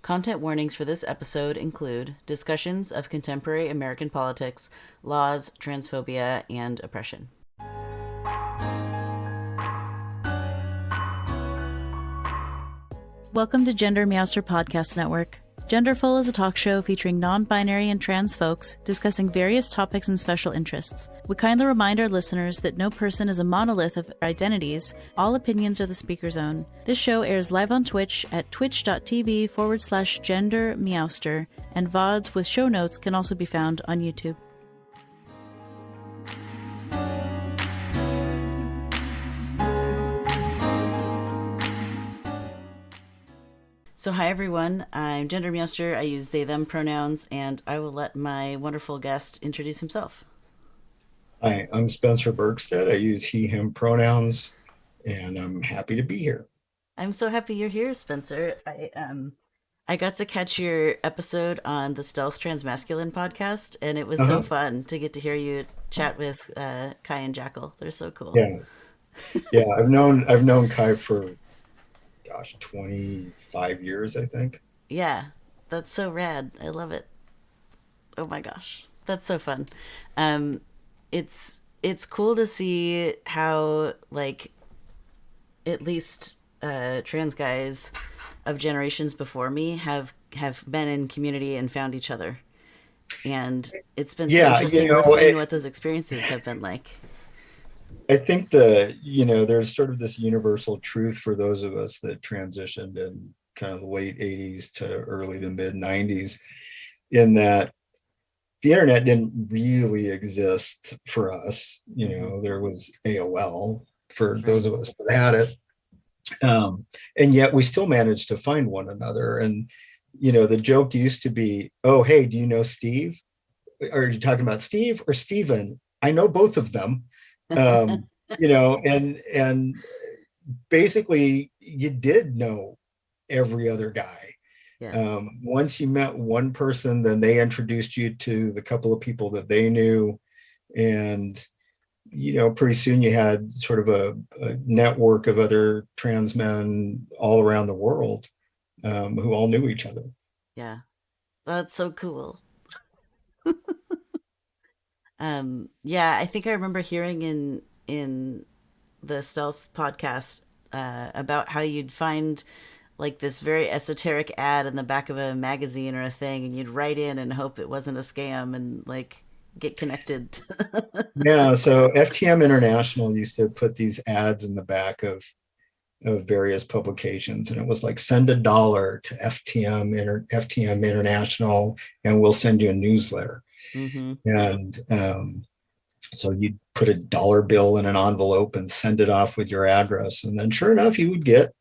Content warnings for this episode include discussions of contemporary American politics, laws, transphobia, and oppression. Welcome to GenderMeowster Podcast Network. Genderful is a talk show featuring non-binary and trans folks discussing various topics and special interests. We kindly remind our listeners that no person is a monolith of identities. All opinions are the speaker's own. This show airs live on Twitch at twitch.tv/gendermeowster, and VODs with show notes can also be found on YouTube. So hi everyone, I'm GenderMeowster. I use they, them pronouns, and I will let my wonderful guest introduce himself. Hi, I'm Spencer Bergstedt. I use he, him pronouns, and I'm happy to be here. I'm so happy you're here, Spencer. I got to catch your episode on the Stealth Transmasculine podcast, and it was so Uh-huh. fun to get to hear you chat with Kai and Jackal. They're so cool. Yeah, yeah. I've known Kai for 25 years, I think. Yeah, that's so rad. I love it. Oh my gosh, that's so fun. Um, it's cool to see how at least trans guys of generations before me have been in community and found each other, and it's been so Yeah, interesting listening to what those experiences have been like. I think there's sort of this universal truth for those of us that transitioned in kind of the late 80s to early to mid 90s, in that the internet didn't really exist for us. Hmm. There was AOL for Right. those of us that had it. And yet we still managed to find one another. And, the joke used to be, oh, hey, do you know Steve? Are you talking about Steve or Steven? I know both of them. Um, and basically you did know every other guy. Yeah. Once you met one person, then they introduced you to the couple of people that they knew. And pretty soon you had sort of a network of other trans men all around the world, who all knew each other. Yeah. That's so cool. Yeah, I think I remember hearing in the Stealth podcast about how you'd find like this very esoteric ad in the back of a magazine or a thing, and you'd write in and hope it wasn't a scam and like get connected. Yeah, so FTM International used to put these ads in the back of various publications, and it was like, send $1 to FTM International, and we'll send you a newsletter. Hmm. And so you'd put a dollar bill in an envelope and send it off with your address, and then sure enough, you would get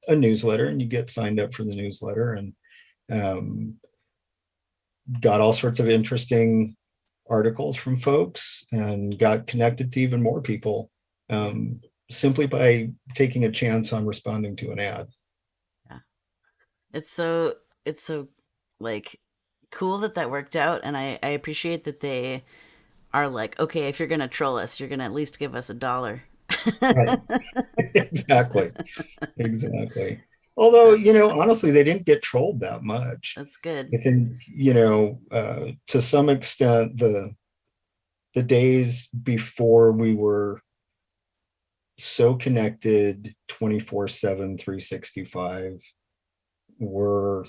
a newsletter, and you get signed up for the newsletter, and um, got all sorts of interesting articles from folks, and got connected to even more people, Yeah, simply by taking a chance on responding to an ad. yeah. It's so like cool that that worked out, and I appreciate that they are like, okay, if you're gonna troll us, you're gonna at least give us $1. Right. Exactly. Exactly. Although, That's honestly, they didn't get trolled that much. that's good. I think, to some extent, the days before we were so connected 24/7, 365, were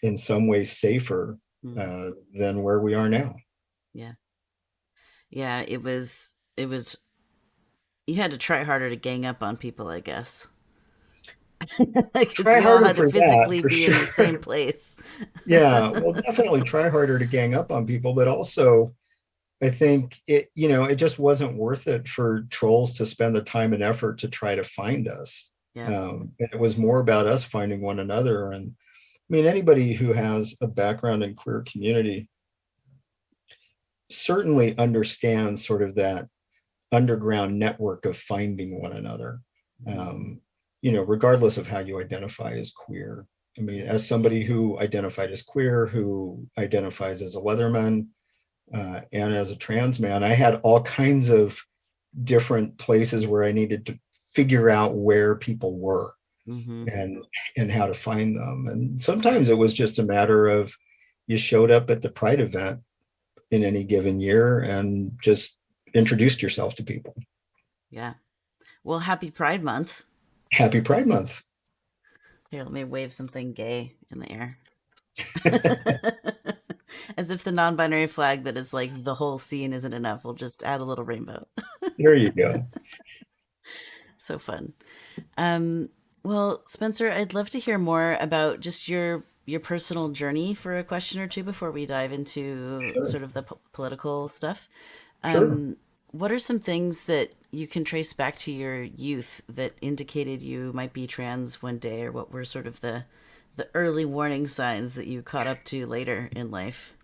in some ways safer Hmm. than where we are now. Yeah. Yeah, it was you had to try harder to gang up on people, I guess. Because Try you all harder had to for that, physically for be in the same sure. place. Yeah, well, definitely try harder to gang up on people, but also I think it just wasn't worth it for trolls to spend the time and effort to try to find us. Yeah. And it was more about us finding one another. And I mean, anybody who has a background in queer community certainly understands sort of that underground network of finding one another, Hmm. regardless of how you identify as queer. I mean, Yeah. as somebody who identified as queer, who identifies as a Leatherman, and as a trans man, I had all kinds of different places where I needed to figure out where people were. Mm-hmm. and how to find them. And sometimes it was just a matter of you showed up at the Pride event in any given year and just introduced yourself to people. Yeah. Well, happy Pride Month. Happy Pride Month. Here, let me wave something gay in the air. As if the non binary flag that is like the whole scene isn't enough. We'll just add a little rainbow. There you go. So fun. Um, well, Spencer, I'd love to hear more about just your personal journey for a question or two before we dive into Sure. sort of the political stuff. Sure. Um, what are some things that you can trace back to your youth that indicated you might be trans one day, or what were sort of the early warning signs that you caught up to later in life?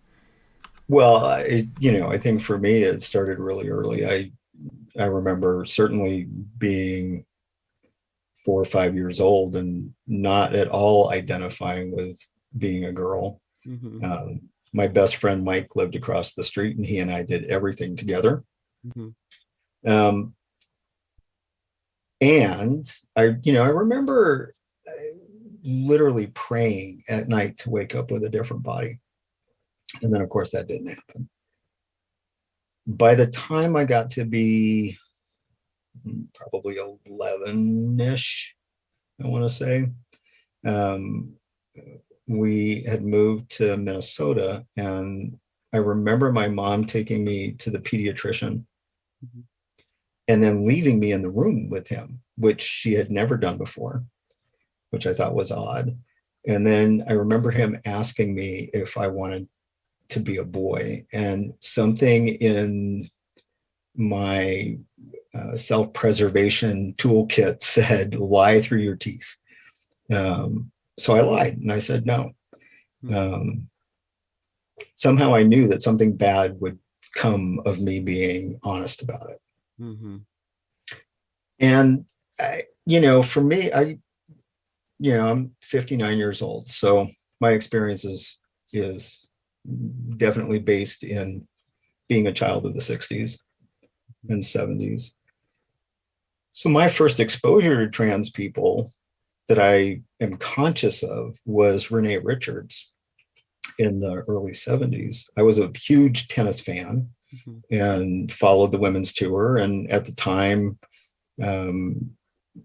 Well, I think for me, it started really early. I remember certainly being 4 or 5 years old and not at all identifying with being a girl. Mm-hmm. My best friend Mike lived across the street, and he and I did everything together. Mm-hmm. Um, and I remember literally praying at night to wake up with a different body. And then, of course, that didn't happen. By the time I got to be probably 11-ish, I want to say, um, we had moved to Minnesota, and I remember my mom taking me to the pediatrician Mm-hmm. and then leaving me in the room with him, which she had never done before, which I thought was odd. And then I remember him asking me if I wanted to be a boy, and something in my self-preservation toolkit said, lie through your teeth. So I lied and I said no. Um, Somehow I knew that something bad would come of me being honest about it. Mm-hmm. And for me, I'm 59 years old, so my experience is definitely based in being a child of the 60s and 70s. So my first exposure to trans people that I am conscious of was Renee Richards in the early 70s. I was a huge tennis fan Mm-hmm. and followed the women's tour. And at the time,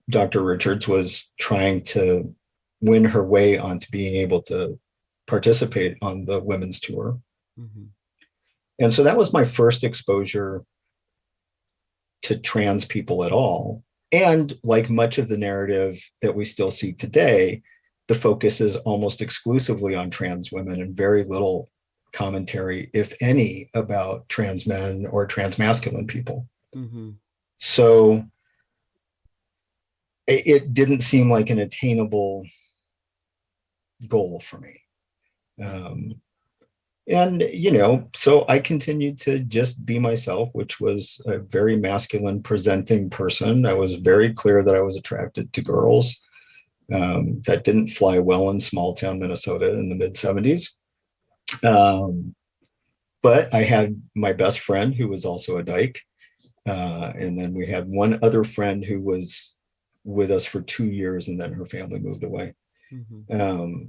Dr. Richards was trying to win her way onto being able to participate on the women's tour. Mm-hmm. And so that was my first exposure to trans people at all. And like much of the narrative that we still see today, the focus is almost exclusively on trans women and very little commentary, if any, about trans men or transmasculine people. Mm-hmm. So it didn't seem like an attainable goal for me. Um, so I continued to just be myself, which was a very masculine presenting person. I was very clear that I was attracted to girls. That didn't fly well in small town Minnesota in the mid 70s. But I had my best friend who was also a dyke. And then we had one other friend who was with us for 2 years, and then her family moved away. Mm-hmm.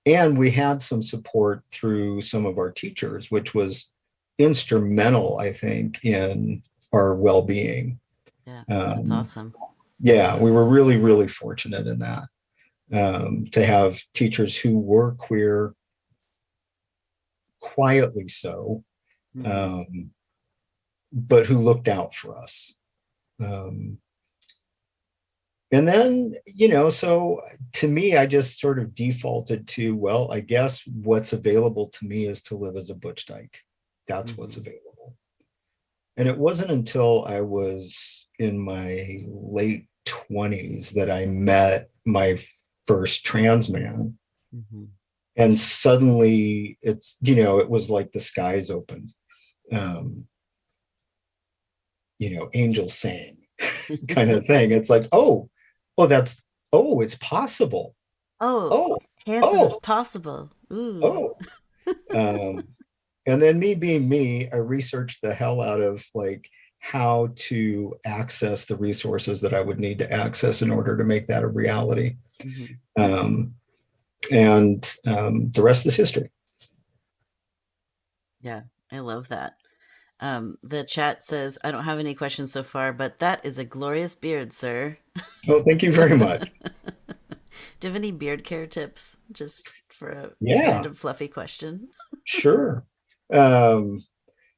And we had some support through some of our teachers, which was instrumental, I think, in our well-being. Yeah, that's Um, awesome. yeah, we were really, really fortunate in that, to have teachers who were queer, quietly so, Mm-hmm. um, but who looked out for us. Um, And then, so to me, I just sort of defaulted to, well, I guess what's available to me is to live as a butch dyke. That's what's Mm-hmm. available. And it wasn't until I was in my late 20s that I met my first trans man. Mm-hmm. And suddenly it was like the skies opened. Um, angels sang kind of thing. It's like, oh, it's possible. Oh, Oh, handsome as oh, possible. Ooh. oh. Um, and then me being me, I researched the hell out of like how to access the resources that I would need to access in order to make that a reality. Mhm. And the rest is history. Yeah, I love that. The chat says, I don't have any questions so far, but that is a glorious beard, sir. Oh, thank you very much. Do you have any beard care tips just for a Yeah, random fluffy question? sure. Um,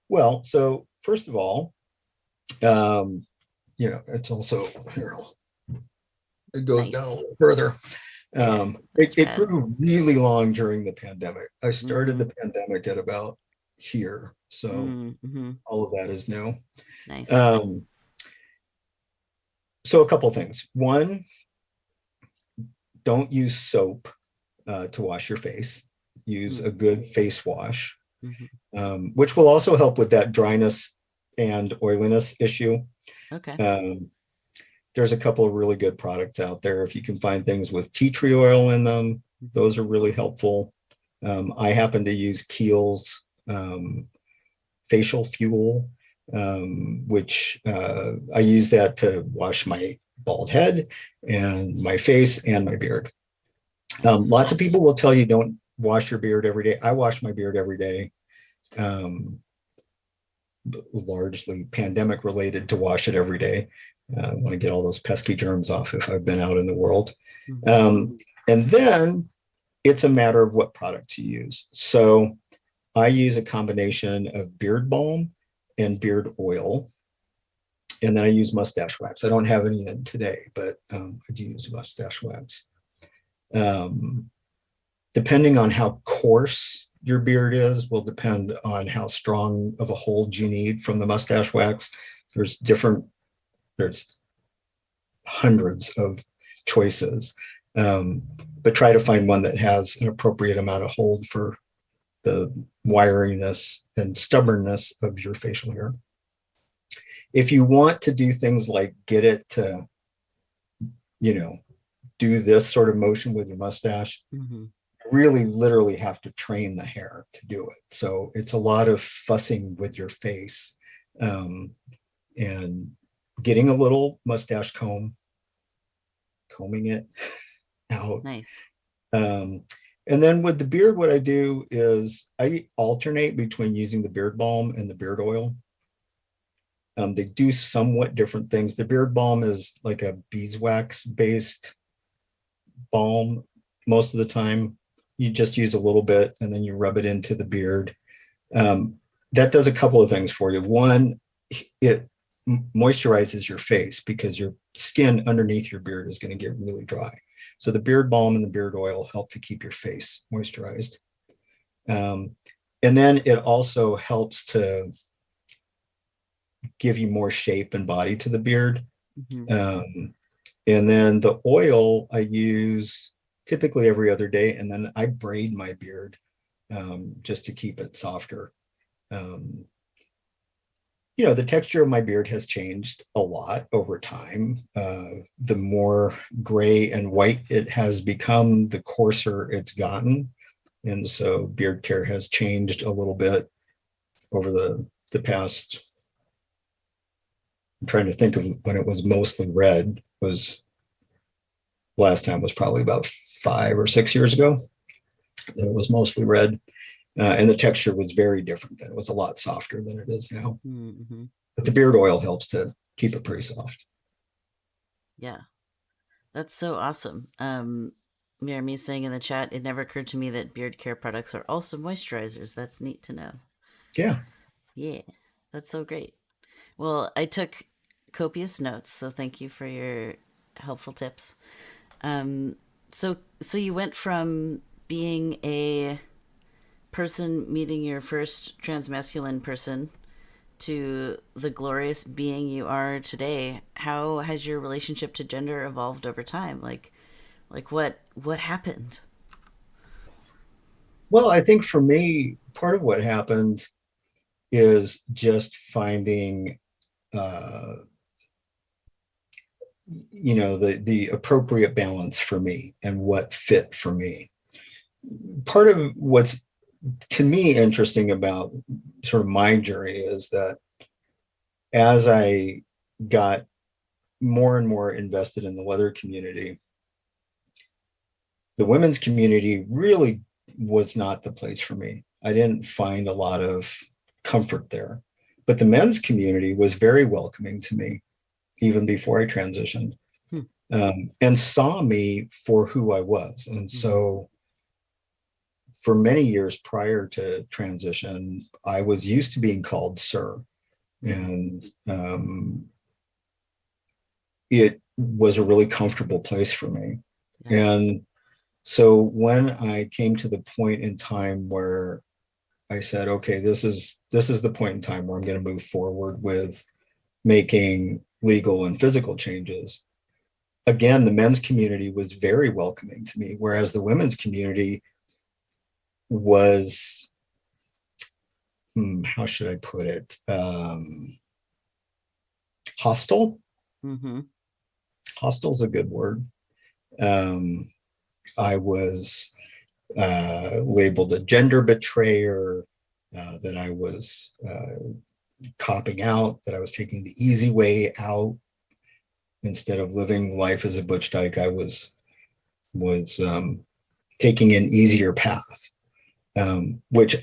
well, so first of all, um, it's also here, it goes down a Nice. little further. Yeah, It, that's it rad. grew really long during the pandemic. I started Mm-hmm. the pandemic at about here, so Mm-hmm. all of that is new. Nice. Um, so a couple things. One, don't use soap to wash your face. Use a good face wash, Mm-hmm. which will also help with that dryness and oiliness issue. Okay. Um, there's a couple of really good products out there. If you can find things with tea tree oil in them, Mm-hmm. those are really helpful. I happen to use Keals facial fuel, which I use that to wash my bald head and my face and my beard. Nice. Lots of people will tell you don't wash your beard every day. I wash my beard every day, largely pandemic related to wash it every day. I want to get all those pesky germs off if I've been out in the world. Mm-hmm. And then it's a matter of what products you use. So I use a combination of beard balm and beard oil. And then I use mustache wax. I don't have any in today, but I do use mustache wax. Um, Depending on how coarse your beard is, will depend on how strong of a hold you need from the mustache wax. There's hundreds of choices, but try to find one that has an appropriate amount of hold for the wiriness and stubbornness of your facial hair. If you want to do things like get it to, do this sort of motion with your mustache, Mm-hmm. really literally have to train the hair to do it. So it's a lot of fussing with your face, and getting a little mustache comb, combing it out. Nice. And then with the beard, what I do is I alternate between using the beard balm and the beard oil. They do somewhat different things. The beard balm is like a beeswax based balm most of the time. You just use a little bit and then you rub it into the beard. That does a couple of things for you. One, it moisturizes your face because your skin underneath your beard is going to get really dry. So the beard balm and the beard oil help to keep your face moisturized. And then it also helps to give you more shape and body to the beard. Mm-hmm. And then the oil I use typically every other day, and then I braid my beard just to keep it softer. The texture of my beard has changed a lot over time. The more gray and white it has become, the coarser it's gotten. And so beard care has changed a little bit over the past. I'm trying to think of when it was mostly red. Was last time was probably about 5 or 6 years ago. It was mostly red, and the texture was very different then. It was a lot softer than it is now. Mm-hmm. But the beard oil helps to keep it pretty soft. Yeah, that's so awesome. Mirami's saying in the chat, it never occurred to me that beard care products are also moisturizers. That's neat to know. Yeah. Yeah, that's so great. Well, I took copious notes, so thank you for your helpful tips. So you went from being a person meeting your first transmasculine person to the glorious being you are today. How has your relationship to gender evolved over time? Like what happened? Well, I think for me, part of what happened is just finding, uh, the appropriate balance for me and what fit for me. Part of what's to me interesting about sort of my journey is that as I got more and more invested in the leather community, the women's community really was not the place for me. I didn't find a lot of comfort there. But the men's community was very welcoming to me, even before I transitioned, Hmm. and saw me for who I was. And Mm-hmm. so for many years prior to transition, I was used to being called sir. Mm-hmm. And it was a really comfortable place for me. Yeah. And so when I came to the point in time where I said, okay, this is the point in time where I'm going to move forward with making legal and physical changes. Again, the men's community was very welcoming to me, whereas the women's community was, how should I put it, hostile. Mm-hmm. Hostile is a good word. Um, I was labeled a gender betrayer, that I was copping out, that I was taking the easy way out instead of living life as a butch dyke. I was taking an easier path, which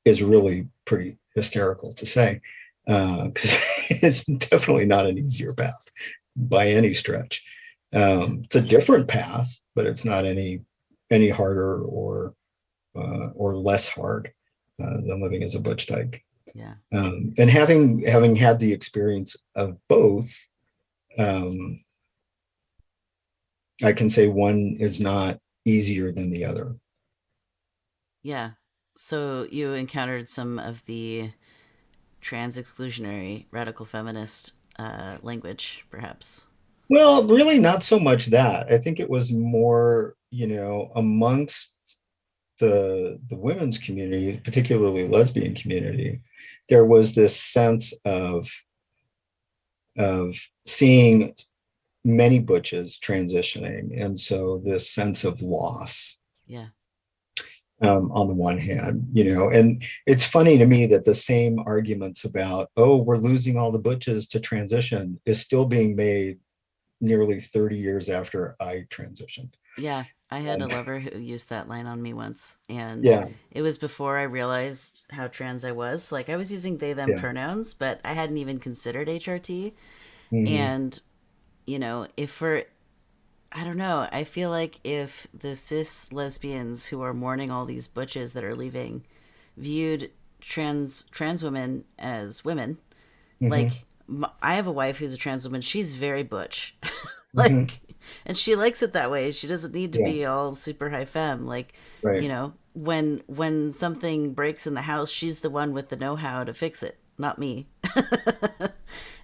is really pretty hysterical to say, because it's definitely not an easier path by any stretch. It's a different path, but it's not any harder or less hard than living as a butch dyke. Yeah. And having had the experience of both, um, I can say one is not easier than the other. Yeah. So you encountered some of the trans exclusionary radical feminist language, perhaps. Well, really not so much that. I think it was more, amongst the women's community, particularly lesbian community, there was this sense of seeing many butches transitioning, and so this sense of loss, Yeah. on the one hand, and it's funny to me that the same arguments about, oh, we're losing all the butches to transition is still being made nearly 30 years after I transitioned. Yeah. I had a Um, lover who used that line on me once, and yeah, it was before I realized how trans I was. Like, I was using they, them yeah. pronouns, but I hadn't even considered HRT. Hmm. And, if for, I don't know, I feel like if the cis lesbians who are mourning all these butches that are leaving viewed trans women as women, Hmm. like I have a wife who's a trans woman. She's very butch, Hmm. like, and she likes it that way. She doesn't need to Yeah, be all super high femme. Like, right. when something breaks in the house, she's the one with the know how to fix it, not me.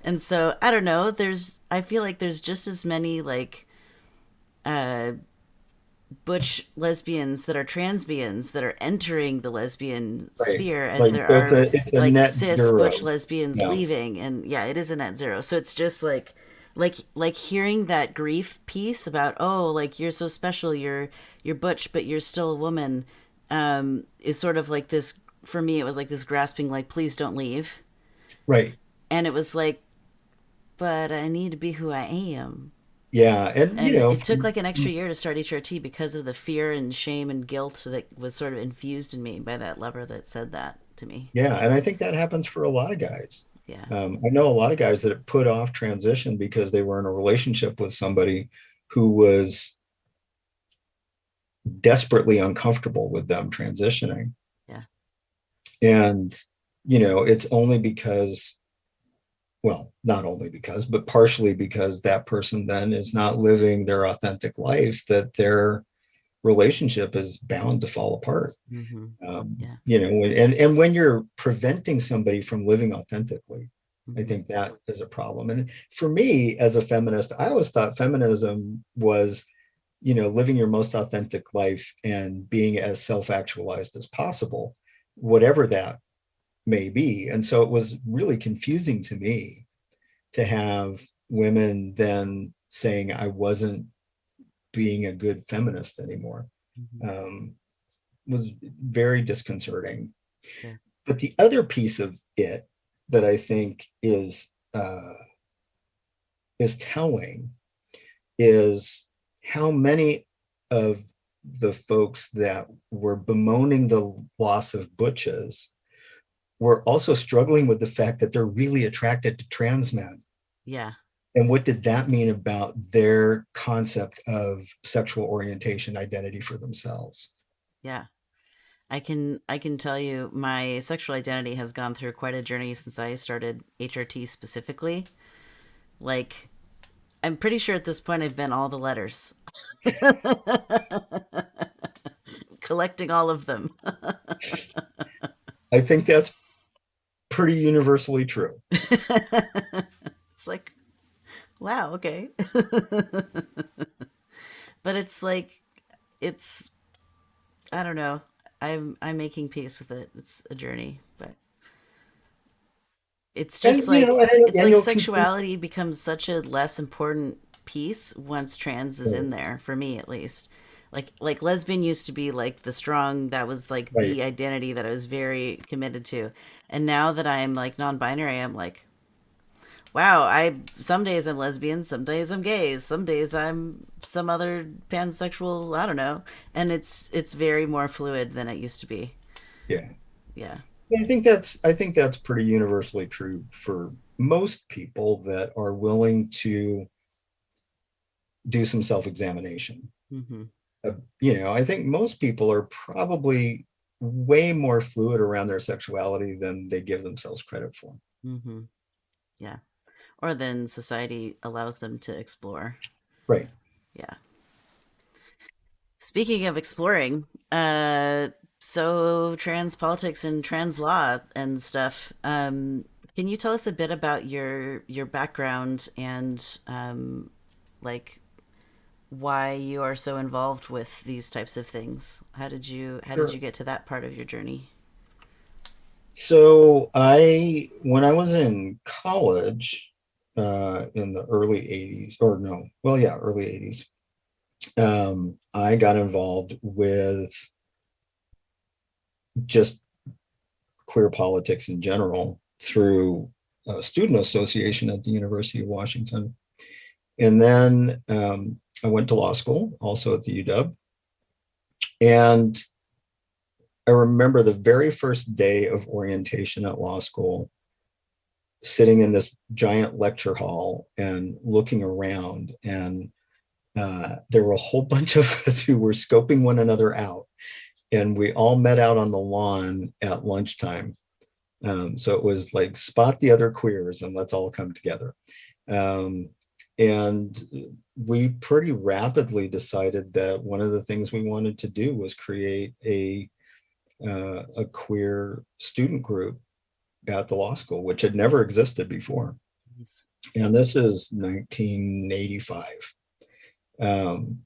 And so I don't know. I feel like there's just as many like uh, butch lesbians that are transbians that are entering the lesbian Right. sphere as Like, there so are it's a like net cis butch zero. lesbians Yeah. leaving. And yeah, it is a net zero. So it's just like hearing that grief piece about, oh, like you're so special, you're butch but you're still a woman, is sort of like this. For me, it was like this grasping, like, please don't leave. Right. And it was like, but I need to be who I am. Yeah. And, And it took like an extra year to start HRT because of the fear and shame and guilt that was sort of infused in me by that lover that said that to me. yeah. And I think that happens for a lot of guys. Yeah. I know a lot of guys that have put off transition because they were in a relationship with somebody who was desperately uncomfortable with them transitioning. Yeah. And, it's only because, well, not only because, but partially because that person then is not living their authentic life, that their relationship is bound to fall apart. Mm-hmm. Yeah. And when you're preventing somebody from living authentically, I Mm-hmm. think that is a problem. And for me, as a feminist, I always thought feminism was, living your most authentic life and being as self-actualized as possible, whatever that may be. And so it was really confusing to me to have women then saying I wasn't being a good feminist anymore. Mm-hmm. Um, was very disconcerting. Yeah. But the other piece of it that I think is telling is how many of the folks that were bemoaning the loss of butches were also struggling with the fact that they're really attracted to trans men. Yeah. And what did that mean about their concept of sexual orientation identity for themselves? Yeah. I can tell you my sexual identity has gone through quite a journey since I started HRT specifically. Like I'm pretty sure at this point I've been all the letters, collecting all of them. I think that's pretty universally true. It's like, wow, okay. But it's like it's I don't know. I'm making peace with it. It's a journey, but it's just And you know, like it's and like you'll continue. sexuality becomes such a less important piece once trans is in there, for me at least. Like lesbian used to be like the strong, that was like Right. the identity that I was very committed to. And now that I'm like non-binary, I'm like, wow, I some days I'm lesbian, some days I'm gay, some days I'm some other pansexual, I don't know. And it's very more fluid than it used to be. Yeah. Yeah. I think that's pretty universally true for most people that are willing to do some self-examination. Mhm. I think most people are probably way more fluid around their sexuality than they give themselves credit for. Mhm. Yeah. Or then society allows them to explore. Right. Yeah. Speaking of exploring, so trans politics and trans law and stuff. Can you tell us a bit about your background and like why you are so involved with these types of things? How did you Sure. get to that part of your journey? So when I was in college, in the early 80s, or no, well, yeah, early 80s, I got involved with just queer politics in general through a student association at the University of Washington. And then I went to law school, also at the UW. And I remember the very first day of orientation at law school, sitting in this giant lecture hall and looking around. And there were a whole bunch of us who were scoping one another out. And we all met out on the lawn at lunchtime. So it was like spot the other queers and let's all come together. Um, and we pretty rapidly decided that one of the things we wanted to do was create a queer student group at the law school, which had never existed before. Yes. And this is 1985. Um,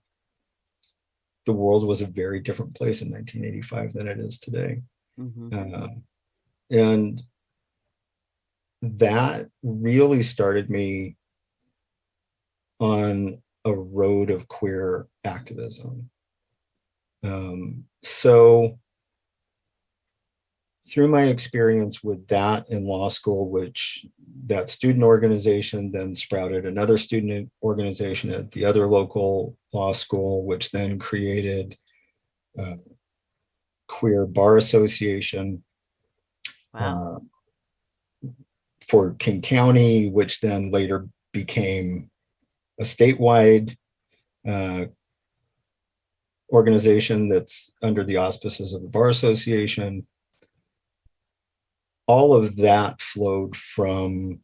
the world was a very different place in 1985 than it is today. Mm-hmm. Uh, and that really started me on a road of queer activism. So through my experience with that in law school, which that student organization then sprouted another student organization at the other local law school, which then created a queer bar association Wow. uh, for King County, which then later became a statewide uh, organization that's under the auspices of the Bar Association. All of that flowed from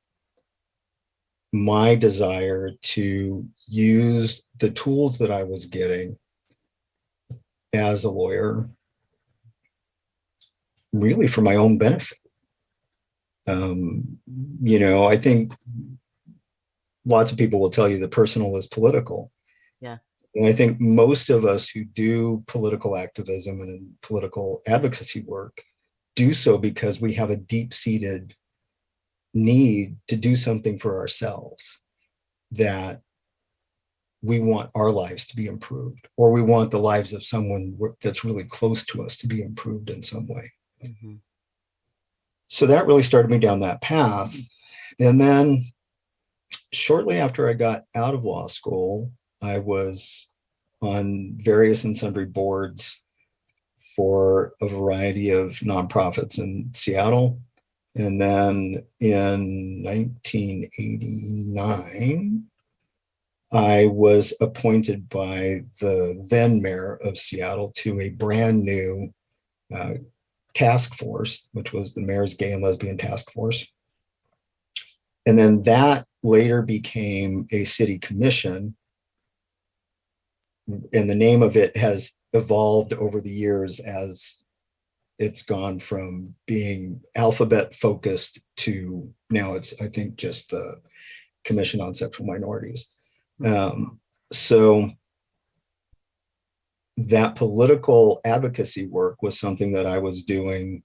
my desire to use the tools that I was getting as a lawyer really for my own benefit. Um, I think lots of people will tell you the personal is political. Yeah. And I think most of us who do political activism and political advocacy work do so because we have a deep seated need to do something for ourselves, that we want our lives to be improved, or we want the lives of someone that's really close to us to be improved in some way. Mm-hmm. So that really started me down that path. And then shortly after I got out of law school, I was on various and sundry boards for a variety of nonprofits in Seattle. And then in 1989, I was appointed by the then mayor of Seattle to a brand new uh, task force, which was the Mayor's Gay and Lesbian Task Force. And then that later became a city commission. And the name of it has evolved over the years as it's gone from being alphabet focused to now it's, I think, just the Commission on Sexual Minorities. So that political advocacy work was something that I was doing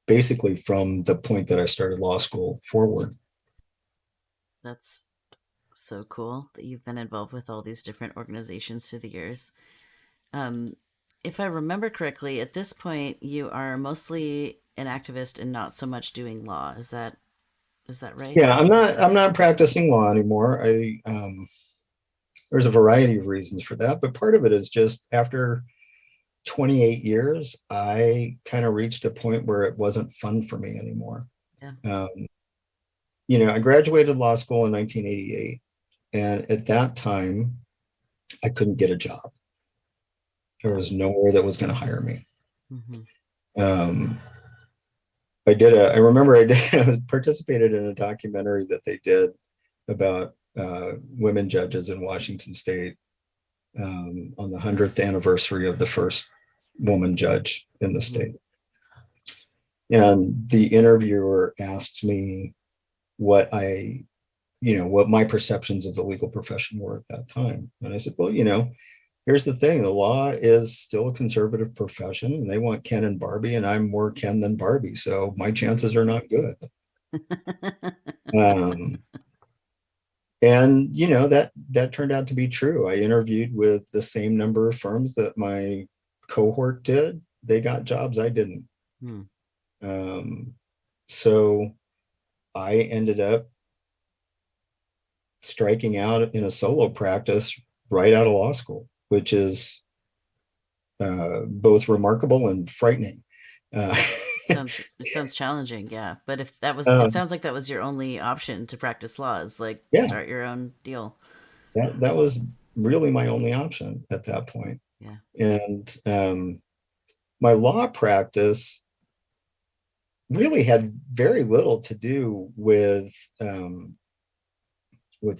basically from the point that I started law school forward. That's so cool that you've been involved with all these different organizations through the years. Um, if I remember correctly, at this point you are mostly an activist and not so much doing law. Is that right? Yeah, I'm not practicing law anymore. There's a variety of reasons for that, but part of it is just after 28 years, I kind of reached a point where it wasn't fun for me anymore. Yeah. I graduated law school in 1988, and at that time, I couldn't get a job. There was nowhere that was going to hire me. Mm-hmm. I remember I participated in a documentary that they did about women judges in Washington State on the 100th anniversary of the first woman judge in the state. And the interviewer asked me what my perceptions of the legal profession were at that time. And I said, well, here's the thing. The law is still a conservative profession and they want Ken and Barbie, and I'm more Ken than Barbie. So my chances are not good. And that turned out to be true. I interviewed with the same number of firms that my cohort did. They got jobs I didn't. So I ended up striking out in a solo practice right out of law school, which is both remarkable and frightening. It sounds challenging, yeah. But if that was, it sounds like that was your only option to practice law, is like start your own deal. That was really my only option at that point. Yeah. And my law practice really had very little to do with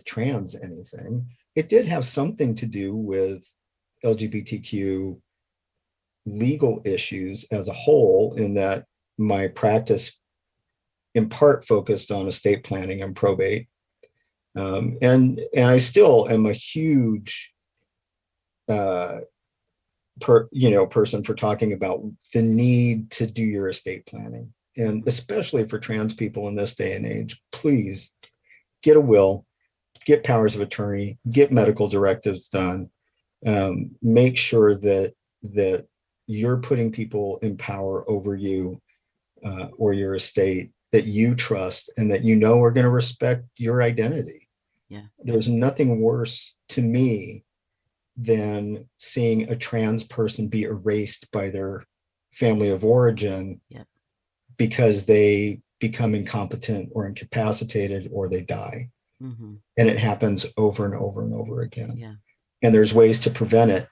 trans anything. It did have something to do with LGBTQ legal issues as a whole, in that my practice in part focused on estate planning and probate. And I still am a huge person for talking about the need to do your estate planning. And especially for trans people in this day and age, please get a will, get powers of attorney, get medical directives done. Make sure that you're putting people in power over you or your estate that you trust and that are going to respect your identity. Yeah. There's nothing worse to me than seeing a trans person be erased by their family of origin because they become incompetent or incapacitated or they die. Mm-hmm. And it happens over and over and over again. Yeah. And there's ways to prevent it,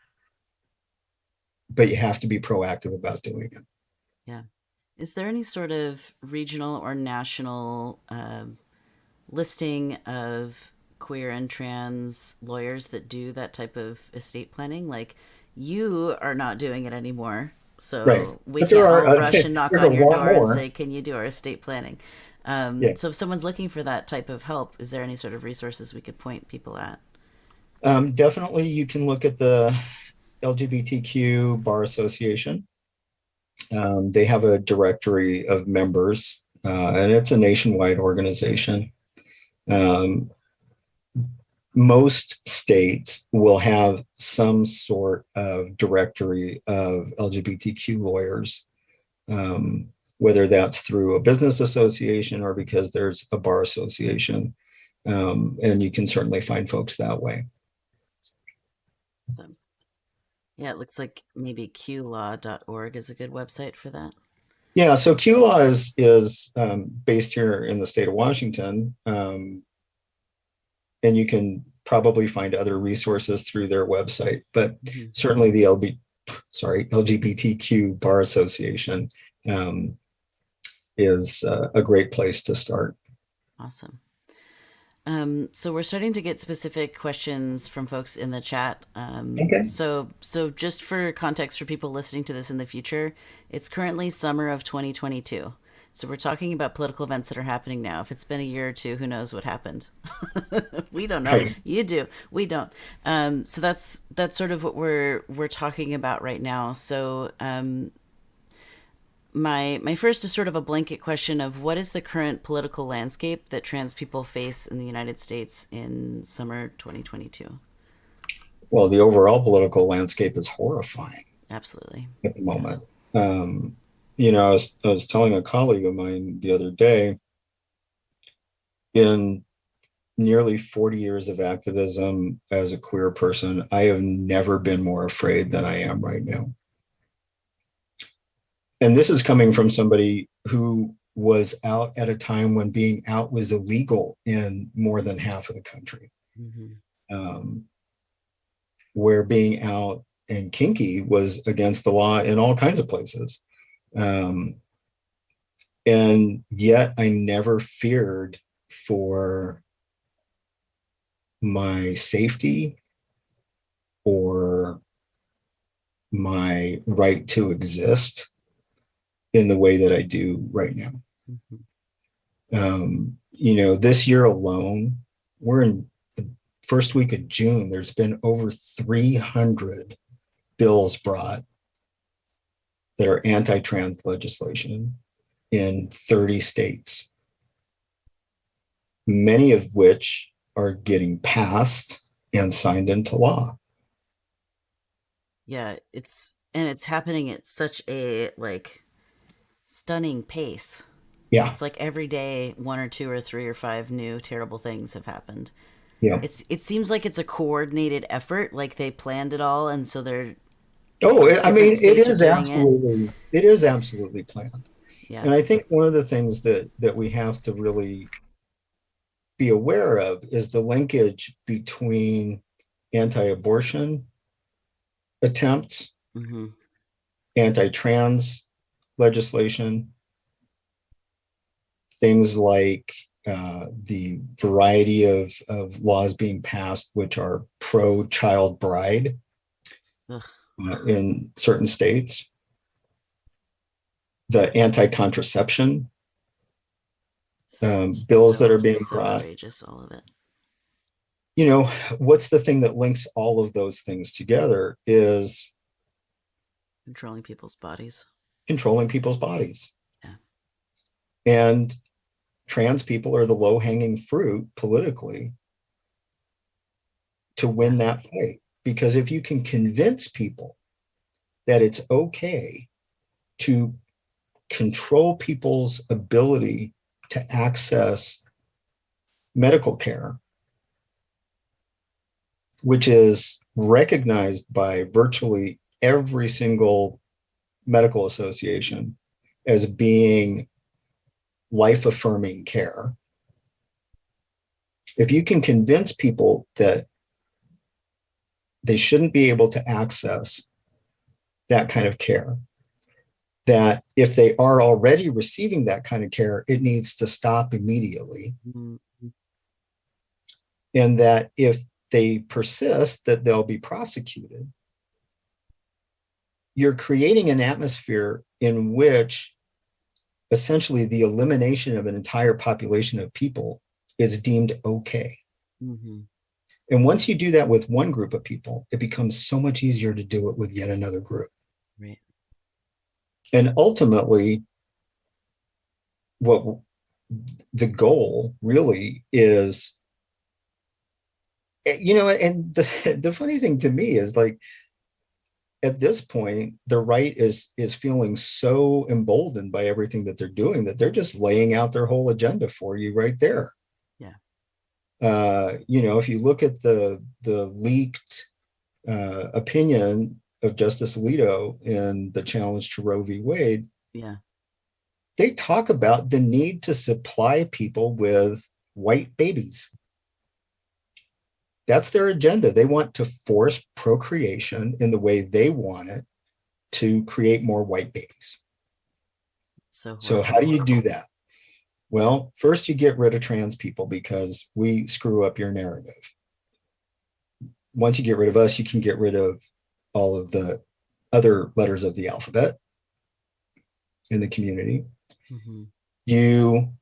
but you have to be proactive about doing it. Yeah. Is there any sort of regional or national listing of queer and trans lawyers that do that type of estate planning? Like, you are not doing it anymore, so we can't all rush and knock on your door and say, can you do our estate planning? So if someone's looking for that type of help, is there any sort of resources we could point people at? Definitely, you can look at the LGBTQ Bar Association. They have a directory of members, and it's a nationwide organization. Most states will have some sort of directory of LGBTQ lawyers. whether that's through a business association or because there's a bar association. And you can certainly find folks that way. So, yeah, it looks like maybe qlaw.org is a good website for that. Yeah, so QLaw is based here in the state of Washington, and you can probably find other resources through their website. But Mm-hmm. certainly the LGBTQ Bar Association is a great place to start. Awesome. So we're starting to get specific questions from folks in the chat. Okay. So just for context for people listening to this in the future, it's currently summer of 2022. So we're talking about political events that are happening now. If it's been a year or two, who knows what happened? We don't know. Right. You do. We don't. So that's sort of what we're talking about right now. So my first is sort of a blanket question of what is the current political landscape that trans people face in the United States in summer 2022? Well, the overall political landscape is horrifying Absolutely. at the Yeah. moment. I was telling a colleague of mine the other day, in nearly 40 years of activism as a queer person, I have never been more afraid than I am right now. And this is coming from somebody who was out at a time when being out was illegal in more than half of the country, Mm-hmm. um, where being out and kinky was against the law in all kinds of places. Um, and yet I never feared for my safety or my right to exist in the way that I do right now. Mm-hmm. This year alone, we're in the first week of June. There's been over 300 bills brought that are anti-trans legislation in 30 states, many of which are getting passed and signed into law. Yeah, it's happening at such a like stunning pace. Yeah, It's like every day one or two or three or five new terrible things have happened. yeah. It seems like it's a coordinated effort, like they planned it all and so they're Oh, like I different mean, states are doing it. it is absolutely planned. Yeah. And I think one of the things that we have to really be aware of is the linkage between anti-abortion attempts, Mm-hmm. anti-trans legislation, things like the variety of laws being passed which are pro-child bride Ugh. in certain states, the anti-contraception bills that are being So brought. outrageous, all of it. What's the thing that links all of those things together is Controlling people's bodies. controlling people's bodies. Yeah. And trans people are the low-hanging fruit politically to win that fight. Because if you can convince people that it's okay to control people's ability to access medical care, which is recognized by virtually every single medical association as being life-affirming care. If you can convince people that they shouldn't be able to access that kind of care, that if they are already receiving that kind of care, it needs to stop immediately, Mm-hmm. and that if they persist, that they'll be prosecuted, you're creating an atmosphere in which essentially the elimination of an entire population of people is deemed okay. Mm-hmm. And once you do that with one group of people, it becomes so much easier to do it with yet another group. Right. And ultimately, what the goal really is, and the funny thing to me is like, at this point, the right is feeling so emboldened by everything that they're doing that they're just laying out their whole agenda for you right there. Yeah. If you look at the leaked opinion of Justice Alito in the challenge to Roe v. Wade, Yeah. they talk about the need to supply people with white babies. That's their agenda. They want to force procreation in the way they want it to create more white babies. So So how do horrible. you do that? Well, first you get rid of trans people because we screw up your narrative. Once you get rid of us, you can get rid of all of the other letters of the alphabet in the community. Mm-hmm. You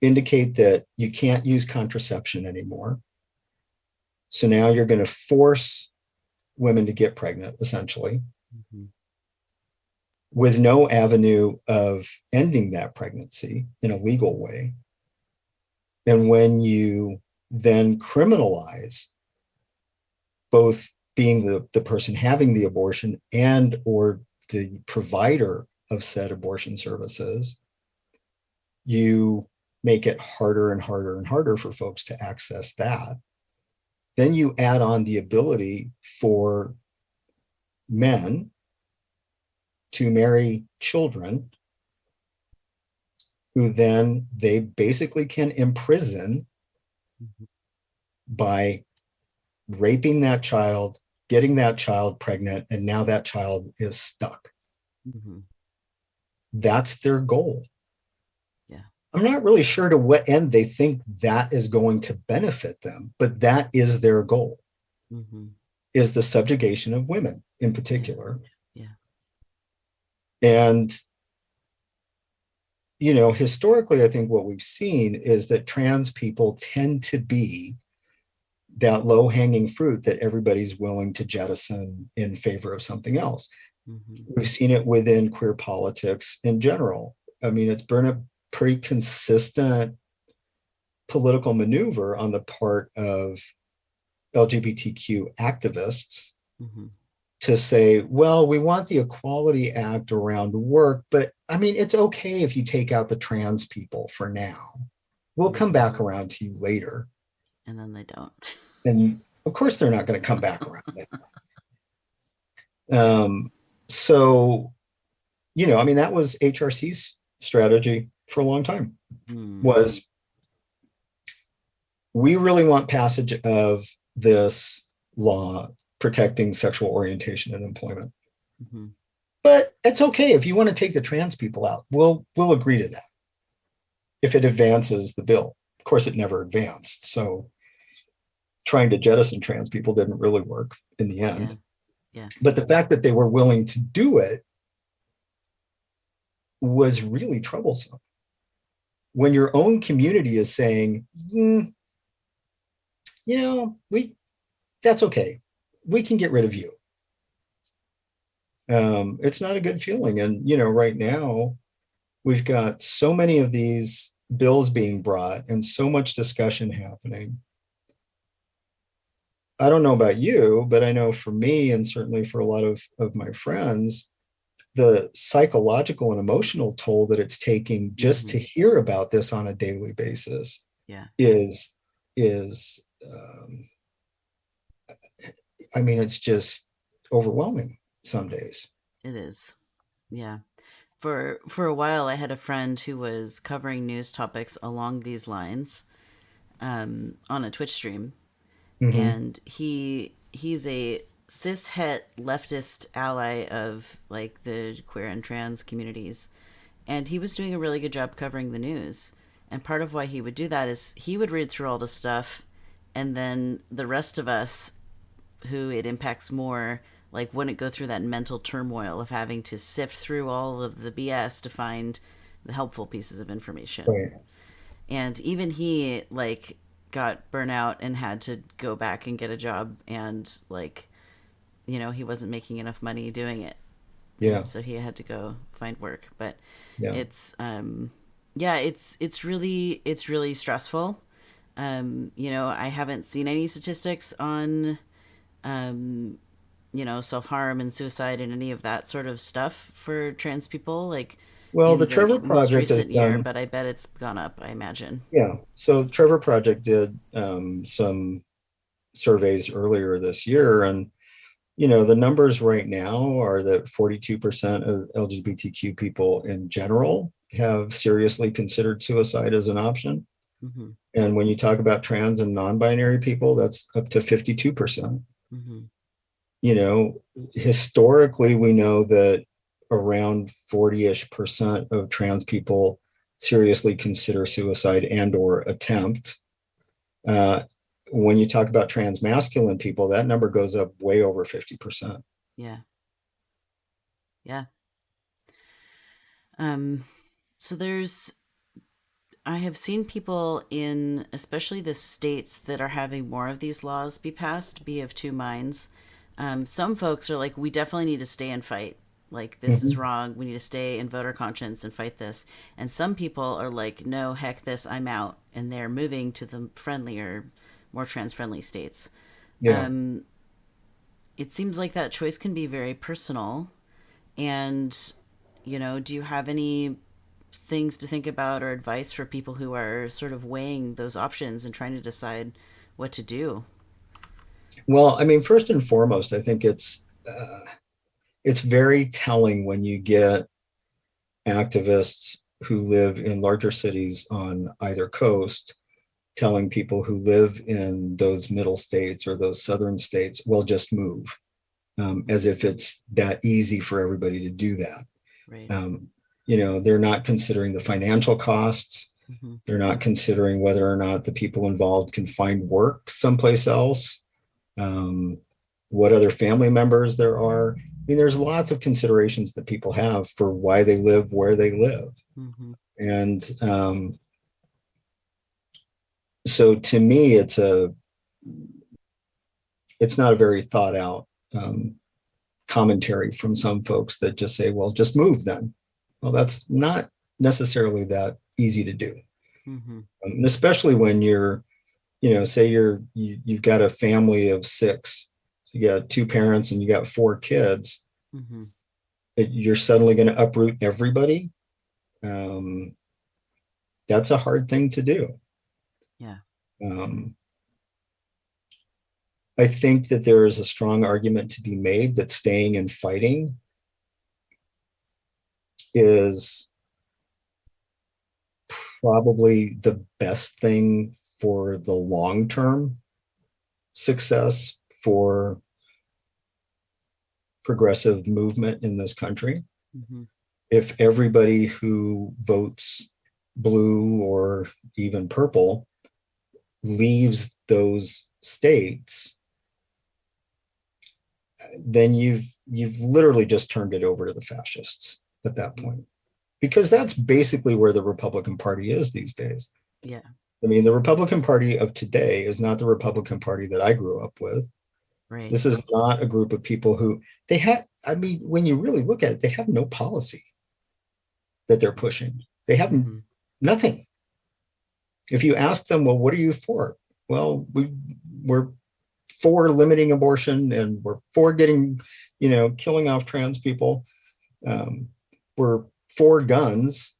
indicate that you can't use contraception anymore. So now you're going to force women to get pregnant, essentially, Mm-hmm. with no avenue of ending that pregnancy in a legal way. And when you then criminalize both being the person having the abortion and or the provider of said abortion services, you make it harder and harder and harder for folks to access that. Then you add on the ability for men to marry children who then they basically can imprison Mm-hmm. by raping that child, getting that child pregnant, and now that child is stuck. Mm-hmm. That's their goal. Yeah. I'm not really sure to what end they think that is going to benefit them, but that is their goal, Mm-hmm. is the subjugation of women in Yeah. particular. Yeah. And, historically, I think what we've seen is that trans people tend to be that low hanging fruit that everybody's willing to jettison in favor of something else. Mm-hmm. We've seen it within queer politics in general. I mean, it's been a pretty consistent political maneuver on the part of LGBTQ activists Mm-hmm. to say, well, we want the Equality Act around work, but I mean, it's okay if you take out the trans people for now. We'll come Mm-hmm. back around to you later. And then they don't. And of course, they're not going to come back around later. So, I mean, that was HRC's strategy for a long time, Mm. was we really want passage of this law protecting sexual orientation and employment. Mm-hmm. But it's okay if you want to take the trans people out. We'll agree to that if it advances the bill. Of course, it never advanced. So trying to jettison trans people didn't really work in the Yeah. end. Yeah. But the fact that they were willing to do it was really troublesome. When your own community is saying, we that's okay. We can get rid of you. It's not a good feeling. And, right now we've got so many of these bills being brought and so much discussion happening. I don't know about you, but I know for me, and certainly for a lot of my friends, the psychological and emotional toll that it's taking just Mm-hmm. to hear about this on a daily basis Yeah. is I mean, it's just overwhelming some days. It is. Yeah. For a while, I had a friend who was covering news topics along these lines on a Twitch stream, Mm-hmm. and he's a cis het leftist ally of like the queer and trans communities, and he was doing a really good job covering the news. And part of why he would do that is he would read through all the stuff, and then the rest of us who it impacts more like wouldn't go through that mental turmoil of having to sift through all of the BS to find the helpful pieces of information. Right. And even he like got burnout and had to go back and get a job, and like he wasn't making enough money doing it, Yeah. and so he had to go find work. But Yeah. it's yeah, it's really stressful. I haven't seen any statistics on self-harm and suicide and any of that sort of stuff for trans people, like Well, the in the Trevor most Project has recent year, done, but I bet it's gone up, I imagine. yeah. So Trevor Project did some surveys earlier this year, and the numbers right now are that 42% of LGBTQ people in general have seriously considered suicide as an option. Hmm. And when you talk about trans and non-binary people, that's up to 52%. Hmm. You know, historically, we know that around 40-ish% of trans people seriously consider suicide and or attempt. Uh, when you talk about transmasculine people, that number goes up way over 50%. Yeah. Yeah. Um, so I have seen people in, especially the states that are having more of these laws be passed, be of two minds. Some folks are like, we definitely need to stay and fight. Like, this is Mhm. wrong. We need to stay in voter conscience and fight this. And some people are like, no, heck this, I'm out. And they're moving to the friendlier, more trans friendly states. Yeah. Um, it seems like that choice can be very personal. And, do you have any things to think about or advice for people who are sort of weighing those options and trying to decide what to do? Well, I mean, first and foremost, I think it's very telling when you get activists who live in larger cities on either coast telling people who live in those middle states or those southern states, well, just move, as if it's that easy for everybody to do that. Right. Um, they're not considering the financial costs. Mm-hmm. They're not considering whether or not the people involved can find work someplace else, um, what other family members there are. I mean, there's lots of considerations that people have for why they live where they live. Mm-hmm. And so to me, it's not a very thought out commentary from some folks that just say, well, just move then. Well, that's not necessarily that easy to do. Mm-hmm. And especially when say you've got a family of six, you got two parents and you got four kids, Mm-hmm. you're suddenly going to uproot everybody. Um, that's a hard thing to do. Yeah. Um, I think that there is a strong argument to be made that staying and fighting is probably the best thing for the long term success for progressive movement in this country. Mm-hmm. If everybody who votes blue or even purple leaves those states, then you've literally just turned it over to the fascists at that point, because that's basically where the Republican Party is these days. Yeah. I mean, the Republican Party of today is not the Republican Party that I grew up with. Right. This is not a group of people who they have. I mean, when you really look at it, they have no policy that they're pushing. They have Mm-hmm. nothing. If you ask them, well, what are you for? Well, we're for limiting abortion and we're for getting, killing off trans people. Um, we're for guns,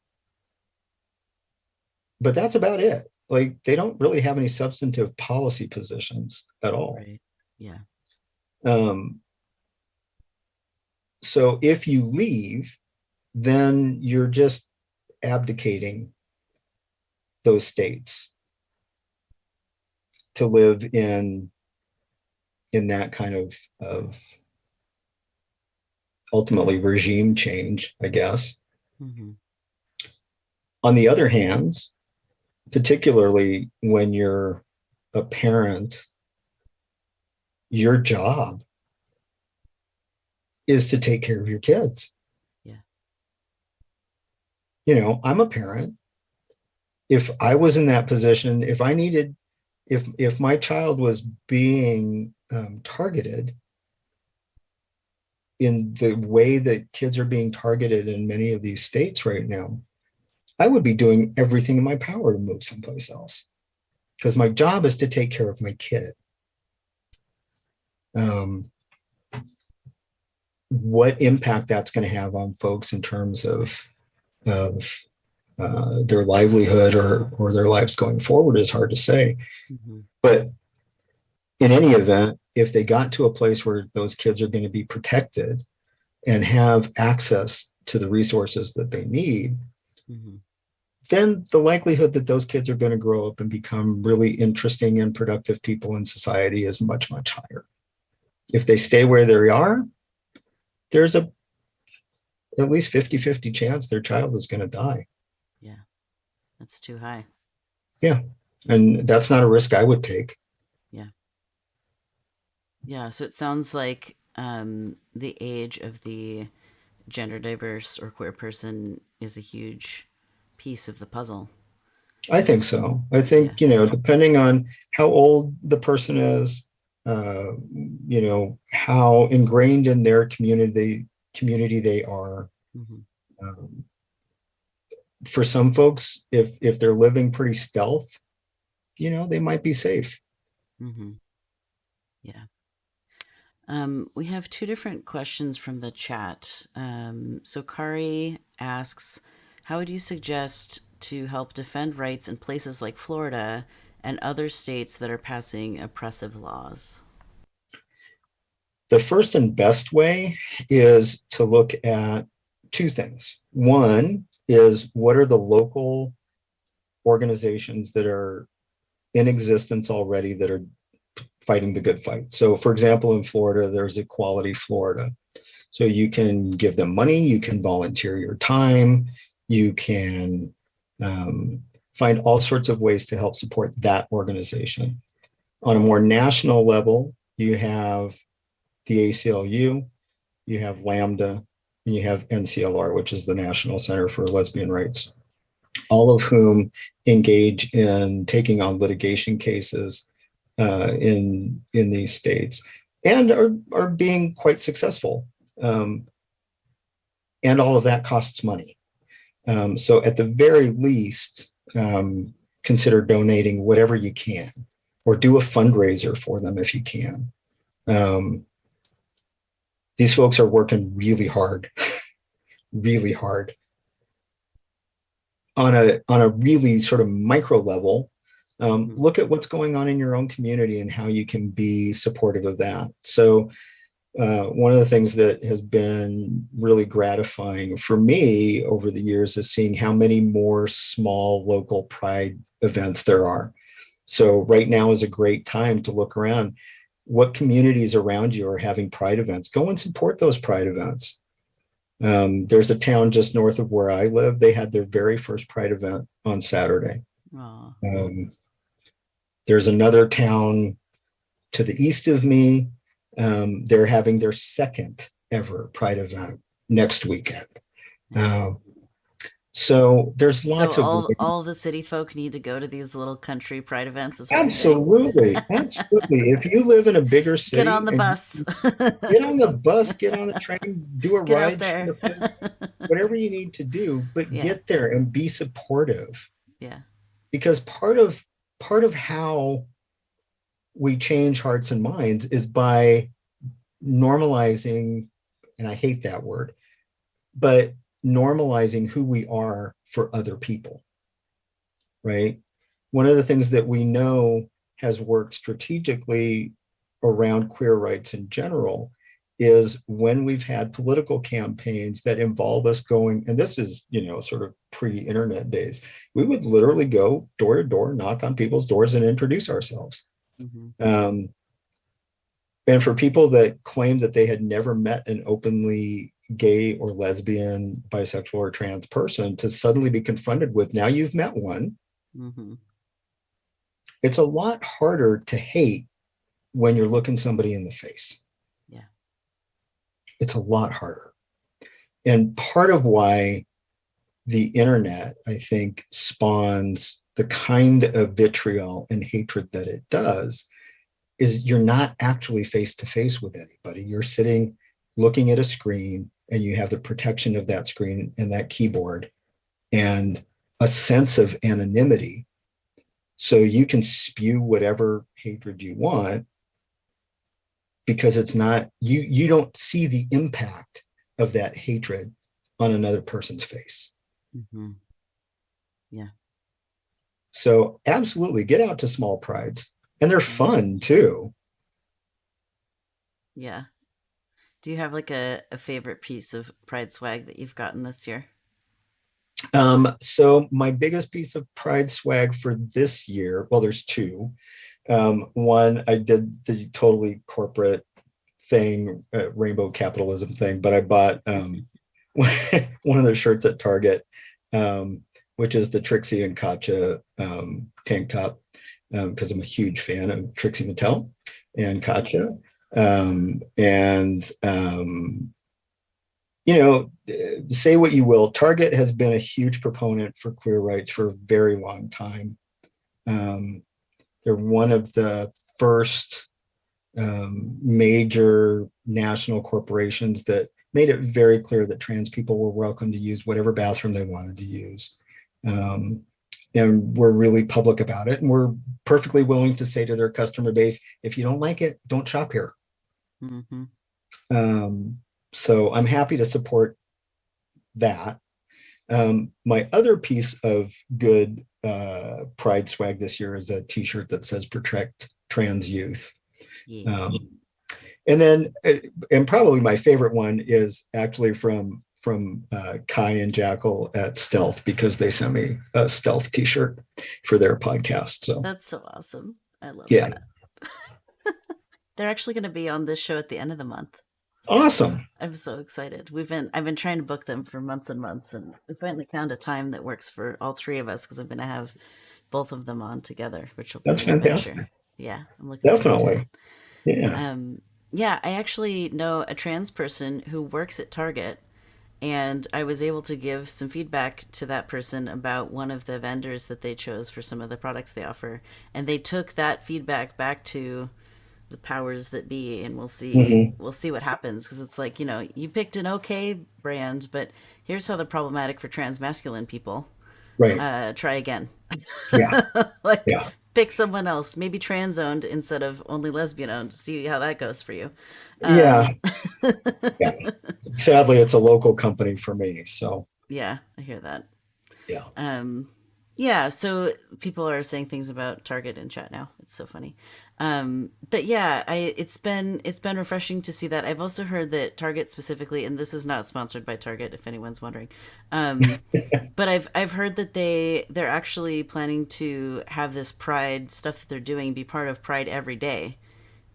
but that's about it. Like they don't really have any substantive policy positions at all. Right. Yeah. Um, so if you leave, then you're just abdicating those states to live in that kind of ultimately regime change, I guess. Mm-hmm. On the other hand, particularly when you're a parent, your job is to take care of your kids. Yeah. I'm a parent. If I was in that position, if my child was being targeted in the way that kids are being targeted in many of these states right now, I would be doing everything in my power to move someplace else because my job is to take care of my kid. Um, what impact that's going to have on folks in terms of their livelihood or their lives going forward is hard to say. Mm-hmm. But in any event, if they got to a place where those kids are going to be protected and have access to the resources that they need, Mm-hmm. then the likelihood that those kids are going to grow up and become really interesting and productive people in society is much, much higher. If they stay where they are, there's a at least 50-50 chance their child is going to die. Yeah, that's too high. Yeah. And that's not a risk I would take. Yeah. Yeah, so it sounds like the age of the gender diverse or queer person is a huge piece of the puzzle. I think so. I Yeah. think, depending on how old the person is, uh, how ingrained in their community they are. Mm-hmm. Um, for some folks, if they're living pretty stealth, they might be safe. Mm-hmm. Yeah. We have two different questions from the chat. So Kari asks, how would you suggest to help defend rights in places like Florida and other states that are passing oppressive laws? The first and best way is to look at two things. One is, what are the local organizations that are in existence already that are fighting the good fight? So, for example, in Florida, there's Equality Florida. So you can give them money, you can volunteer your time, you can find all sorts of ways to help support that organization. On a more national level, you have the ACLU, you have Lambda, and you have NCLR, which is the National Center for Lesbian Rights, all of whom engage in taking on litigation cases in these states and are being quite successful. And all of that costs money. So at the very least, consider donating whatever you can, or do a fundraiser for them if you can. These folks are working really hard, really hard. On a really sort of micro level, Mm-hmm. look at what's going on in your own community and how you can be supportive of that. So one of the things that has been really gratifying for me over the years is seeing how many more small local pride events there are. So right now is a great time to look around. What communities around you are having pride events? Go and support those pride events. There's a town just north of where I live. They had their very first pride event on Saturday. Aw. There's another town to the east of me. They're having their second ever pride event next weekend. Nice. So there's So lots of all the city folk need to go to these little country pride events, is what you're saying? absolutely, absolutely. If you live in a bigger Get on city the and bus. get on the bus, get on the train, do a Get out ride, there. whatever you need to do, but Yeah. get there and be supportive. Yeah. Because part of how we change hearts and minds is by normalizing, and I hate that word, but normalizing who we are for other people, right? One of the things that we know has worked strategically around queer rights in general is when we've had political campaigns that involve us going, and this is, sort of pre-internet days, we would literally go door to door, knock on people's doors and introduce ourselves. Mm-hmm. And for people that claim that they had never met an openly gay or lesbian, bisexual, or trans person, to suddenly be confronted with, now you've met one, Mm-hmm. it's a lot harder to hate when you're looking somebody in the face. Yeah. It's a lot harder. And part of why the internet, I think, spawns the kind of vitriol and hatred that it does is you're not actually face to face with anybody. You're sitting looking at a screen, and you have the protection of that screen and that keyboard and a sense of anonymity. So you can spew whatever hatred you want because it's not, you don't see the impact of that hatred on another person's face. Mm-hmm. Yeah. So absolutely get out to small prides, and they're Yeah. fun too. Yeah. Do you have like a favorite piece of Pride swag that you've gotten this year? So my biggest piece of pride swag for this year, well, there's two. One, I did the totally corporate thing, rainbow capitalism thing, but I bought one of their shirts at Target, which is the Trixie and Katja tank top, because I'm a huge fan of Trixie Mattel and Katja. And you know, say what you will, Target has been a huge proponent for queer rights for a very long time. They're one of the first major national corporations that made it very clear that trans people were welcome to use whatever bathroom they wanted to use. And we're really public about it. And we're perfectly willing to say to their customer base, if you don't like it, don't shop here. Mm-hmm. So I'm happy to support that. My other piece of good pride swag this year is a t-shirt that says protect trans youth. Yeah. And then, and probably my favorite one is actually from Kai and Jackal at Stealth, because they sent me a Stealth t-shirt for their podcast. So That's so awesome. I love yeah, that. They're actually going to be on this show at the end of the month. awesome. I'm so excited. I've been trying to book them for months and months, and we finally found a time that works for all three of us because I'm going to have both of them on together, which will be That's an adventure. fantastic. Yeah, I'm looking forward to it. Definitely. Yeah. Yeah, I actually know a trans person who works at Target, and I was able to give some feedback to that person about one of the vendors that they chose for some of the products they offer, and they took that feedback back to the powers that be, and Mhm. we'll see what happens, because it's like, you picked an okay brand, but here's how they're problematic for transmasculine people. Right. Try again. Yeah. Like, Yeah. pick someone else, maybe trans owned instead of only lesbian owned, see how that goes for you. Yeah. Yeah. Sadly, it's a local company for me. So Yeah, I hear that. yeah. Um, yeah, so people are saying things about Target in chat now. It's so funny. But yeah, it's been refreshing to see that. I've also heard that Target specifically, and this is not sponsored by Target, if anyone's wondering. But I've heard that they're actually planning to have this Pride stuff that they're doing be part of Pride every day,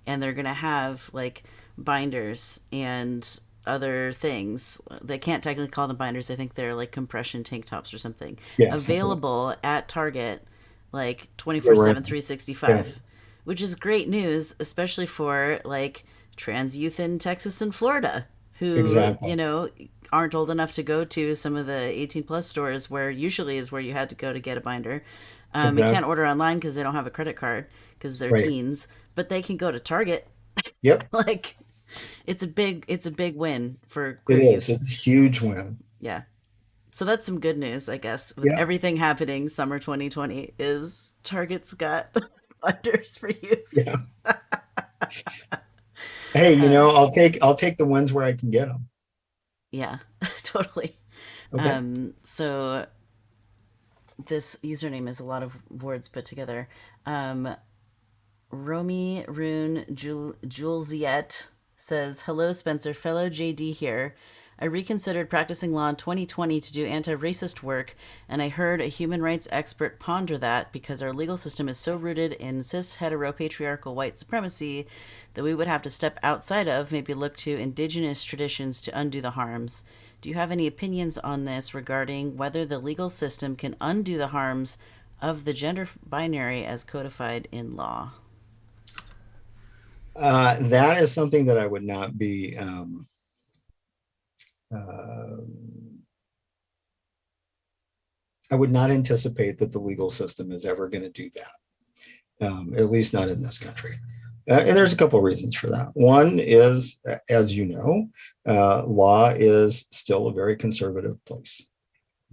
and they're gonna have like binders and other things. They can't technically call them binders. I think they're like compression tank tops or something Yeah. Something like available at Target, like that. 24/7, Yeah. 365, which is great news, especially for like trans youth in Texas and Florida who, Exactly. aren't old enough to go to some of the 18 plus stores where usually is where you had to go to get a binder. And can't Exactly. order online because they don't have a credit card because they're Right. teens, but they can go to Target. Yep. Like, it's a big win for It queer is. youth. It's a huge win. Yeah. So that's some good news, I guess. With Yeah. everything happening summer 2020 is Target's got bunders for youth. Yeah. Hey, Uh, I'll take the wins where I can get them. yeah, totally. Okay. So this username is a lot of words put together. Um, Romy Rune Julesiette says, "Hello, Spencer, fellow JD here. I reconsidered practicing law in 2020 to do anti racist work, and I heard a human rights expert ponder that because our legal system is so rooted in cis hetero patriarchal white supremacy that we would have to step outside of, maybe look to indigenous traditions to undo the harms. Do you have any opinions on this regarding whether the legal system can undo the harms of the gender binary as codified in law?" That is something that I would not be. Uh, I would not anticipate that the legal system is ever going to do that, at least not in this country. And there's a couple of reasons for that. One is, as you know, law is still a very conservative place.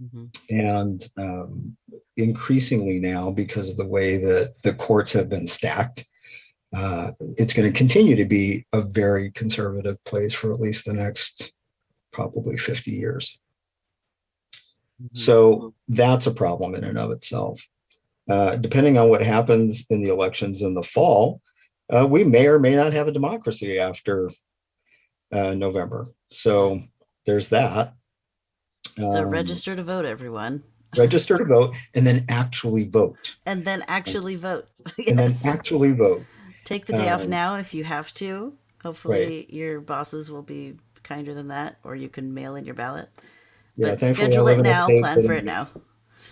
Mm-hmm. And increasingly now, because of the way that the courts have been stacked, It's going to continue to be a very conservative place for at least the next probably 50 years. Mhm. So that's a problem in and of itself. Depending on what happens in the elections in the fall, we may or may not have a democracy after November. Yeah. So there's that. So Um, register to vote, everyone. register to vote and then actually vote. And then actually vote. And then Yes. actually vote. Take the day off Um, now if you have to. right. Hopefully, your bosses will be kinder than that, or you can mail in your ballot. Yeah. But Thankfully, I schedule live it in a now, state plan that for it now. is.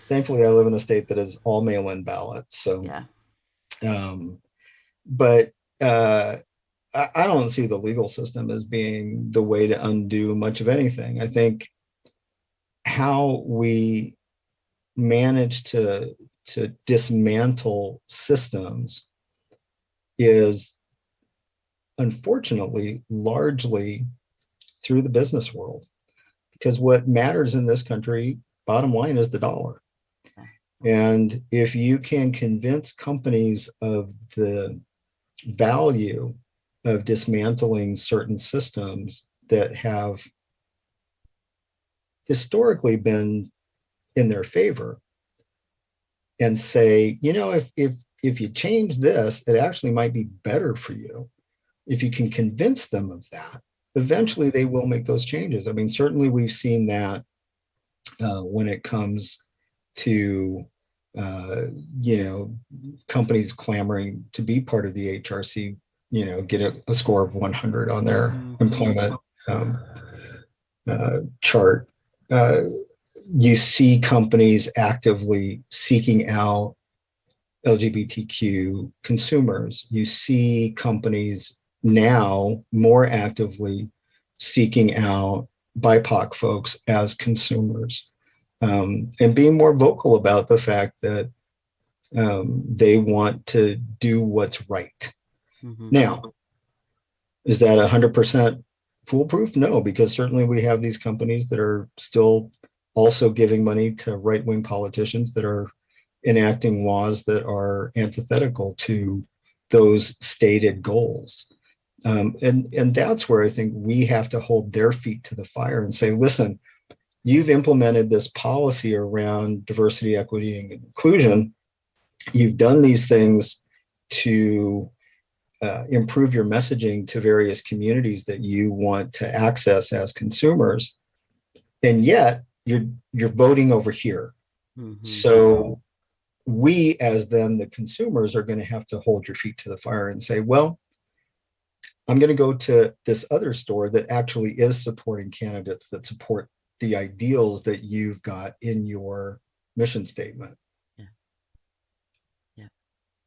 Thankfully, I live in a state that is all mail-in ballots. So, Yeah. um, but I don't see the legal system as being the way to undo much of anything. I think how we manage to dismantle systems is unfortunately largely through the business world, because what matters in this country, bottom line, is the dollar. Yeah. And if you can convince companies of the value of dismantling certain systems that have historically been in their favor, and say, if you change this, it actually might be better for you. If you can convince them of that, eventually they will make those changes. I mean, certainly we've seen that when it comes to uh, you know companies clamoring to be part of the HRC, get a score of 100 on their Mm-hmm. employment chart. Uh, you see companies actively seeking out LGBTQ consumers. You see companies now more actively seeking out BIPOC folks as consumers, and being more vocal about the fact that they want to do what's right. Mm-hmm. Now, is that 100% foolproof? No, because certainly we have these companies that are still also giving money to right-wing politicians that are enacting laws that are antithetical to those stated goals. And that's where I think we have to hold their feet to the fire and say, listen, you've implemented this policy around diversity, equity, and inclusion. You've done these things to improve your messaging to various communities that you want to access as consumers, and yet you're voting over here. Mm-hmm. So we, as then the consumers, are going to have to hold your feet to the fire and say, well, I'm going to go to this other store that actually is supporting candidates that support the ideals that you've got in your mission statement. Yeah. Yeah.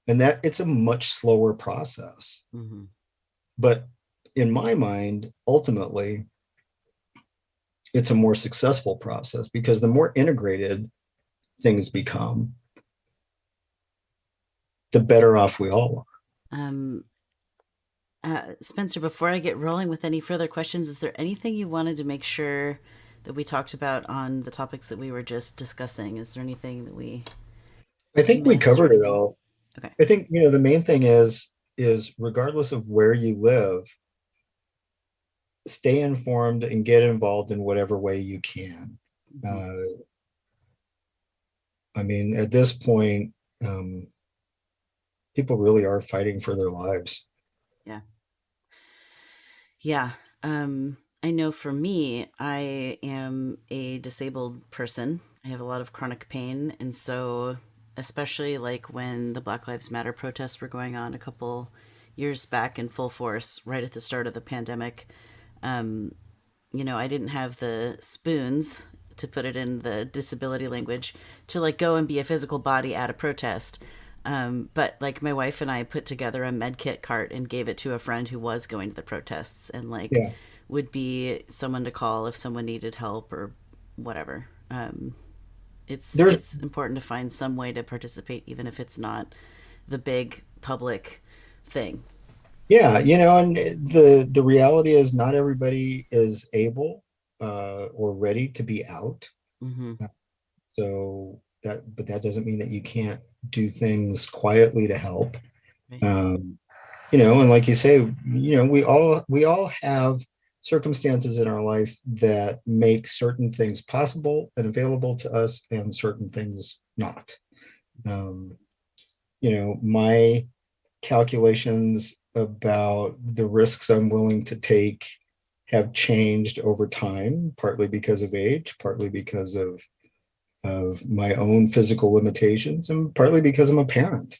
And that it's a much slower process. Mm-hmm. But in my mind, ultimately, it's a more successful process, because the more integrated things become, the better off we all Um, Spencer, before I get rolling with any further questions, is there anything you wanted to make sure that we talked about on the topics that we were just discussing? Is there anything that we are. I think we missed or covered it anything? all. Okay. I think, the main thing is regardless of where you live, stay informed and get involved in whatever way you can. Mm-hmm. Uh, I mean, at this point, um, people really are fighting for their lives. Yeah. Yeah. I know for me, I am a disabled person. I have a lot of chronic pain. And so, especially like when the Black Lives Matter protests were going on a couple years back in full force, right at the start of the pandemic, um, I didn't have the spoons, to put it in the disability language, to like go and be a physical body at a protest. But like my wife and I put together a med kit cart and gave it to a friend who was going to the protests, and like Yeah. would be someone to call if someone needed help or whatever. There's It's important to find some way to participate, even if it's not the big public thing. Yeah, and the reality is not everybody is able or ready to be out. Mm-hmm. So but that doesn't mean that you can't do things quietly to help. Right. Um, and like you say, we all have circumstances in our life that make certain things possible and available to us and certain things not. um, my calculations about the risks I'm willing to take have changed over time, partly because of age, partly because of my own physical limitations, and partly because I'm a parent.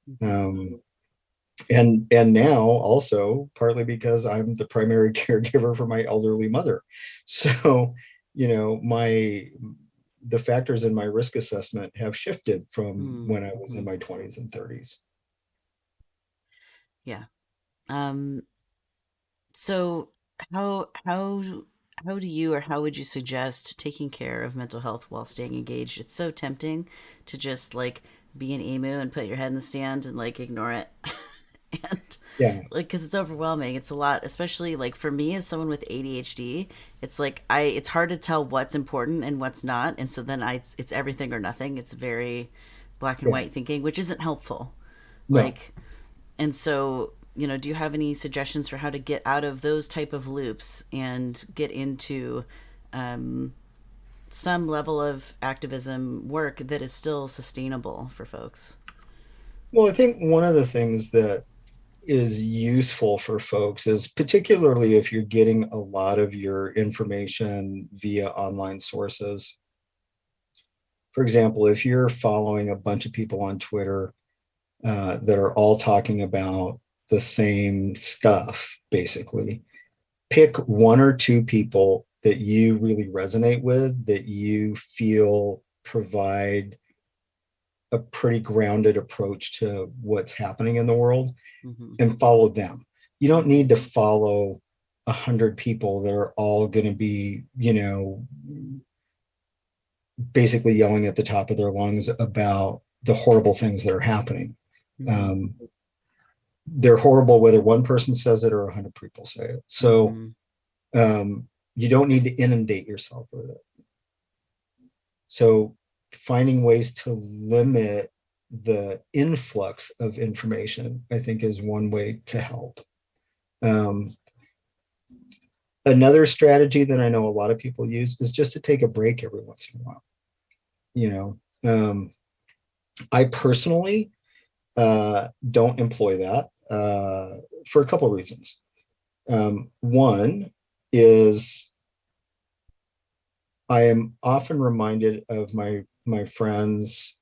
Mhm. Um, and now also partly because I'm the primary caregiver for my elderly mother. So, my the factors in my risk assessment have shifted from when I was in Mm-hmm. my 20s and 30s. Yeah. Um, so how do you or how would you suggest taking care of mental health while staying engaged? It's so tempting to just like be an emu and put your head in the sand and like ignore it. And Yeah, like because it's overwhelming. It's a lot, especially like for me as someone with ADHD. It's like it's hard to tell what's important and what's not, and so then it's everything or nothing. It's very black and yeah, white thinking, which isn't helpful. no. Like, and so, do you have any suggestions for how to get out of those type of loops and get into um, some level of activism work that is still sustainable for folks? Well, I think one of the things that is useful for folks is, particularly if you're getting a lot of your information via online sources. For example, if you're following a bunch of people on Twitter that are all talking about the same stuff, basically, pick one or two people that you really resonate with, that you feel provide a pretty grounded approach to what's happening in the world, Mm-hmm. and follow them. You don't need to follow 100 people that are all going to be, basically yelling at the top of their lungs about the horrible things that are happening. Mm-hmm. Um, they're horrible whether one person says it or 100 people say it. So Mm-hmm. um, you don't need to inundate yourself with it. So finding ways to limit the influx of information, I think, is one way to help. Um, Another strategy that I know a lot of people use is just to take a break every once in a while. You I personally don't employ that for a couple of reasons. One is I am often reminded of my friends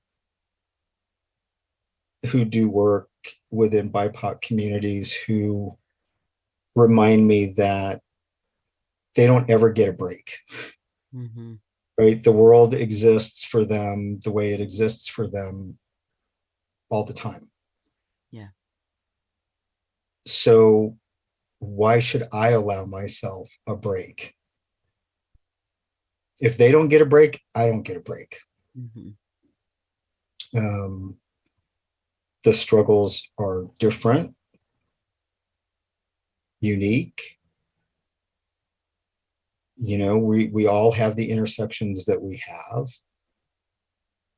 who do work within BIPOC communities who remind me that they don't ever get a break. Mm-hmm. Right? The world exists for them the way it exists for them all the time. Yeah. So why should I allow myself a break? If they don't get a break, I don't get a break. Mm-hmm. Um, the struggles are different, unique. We all have the intersections that we have,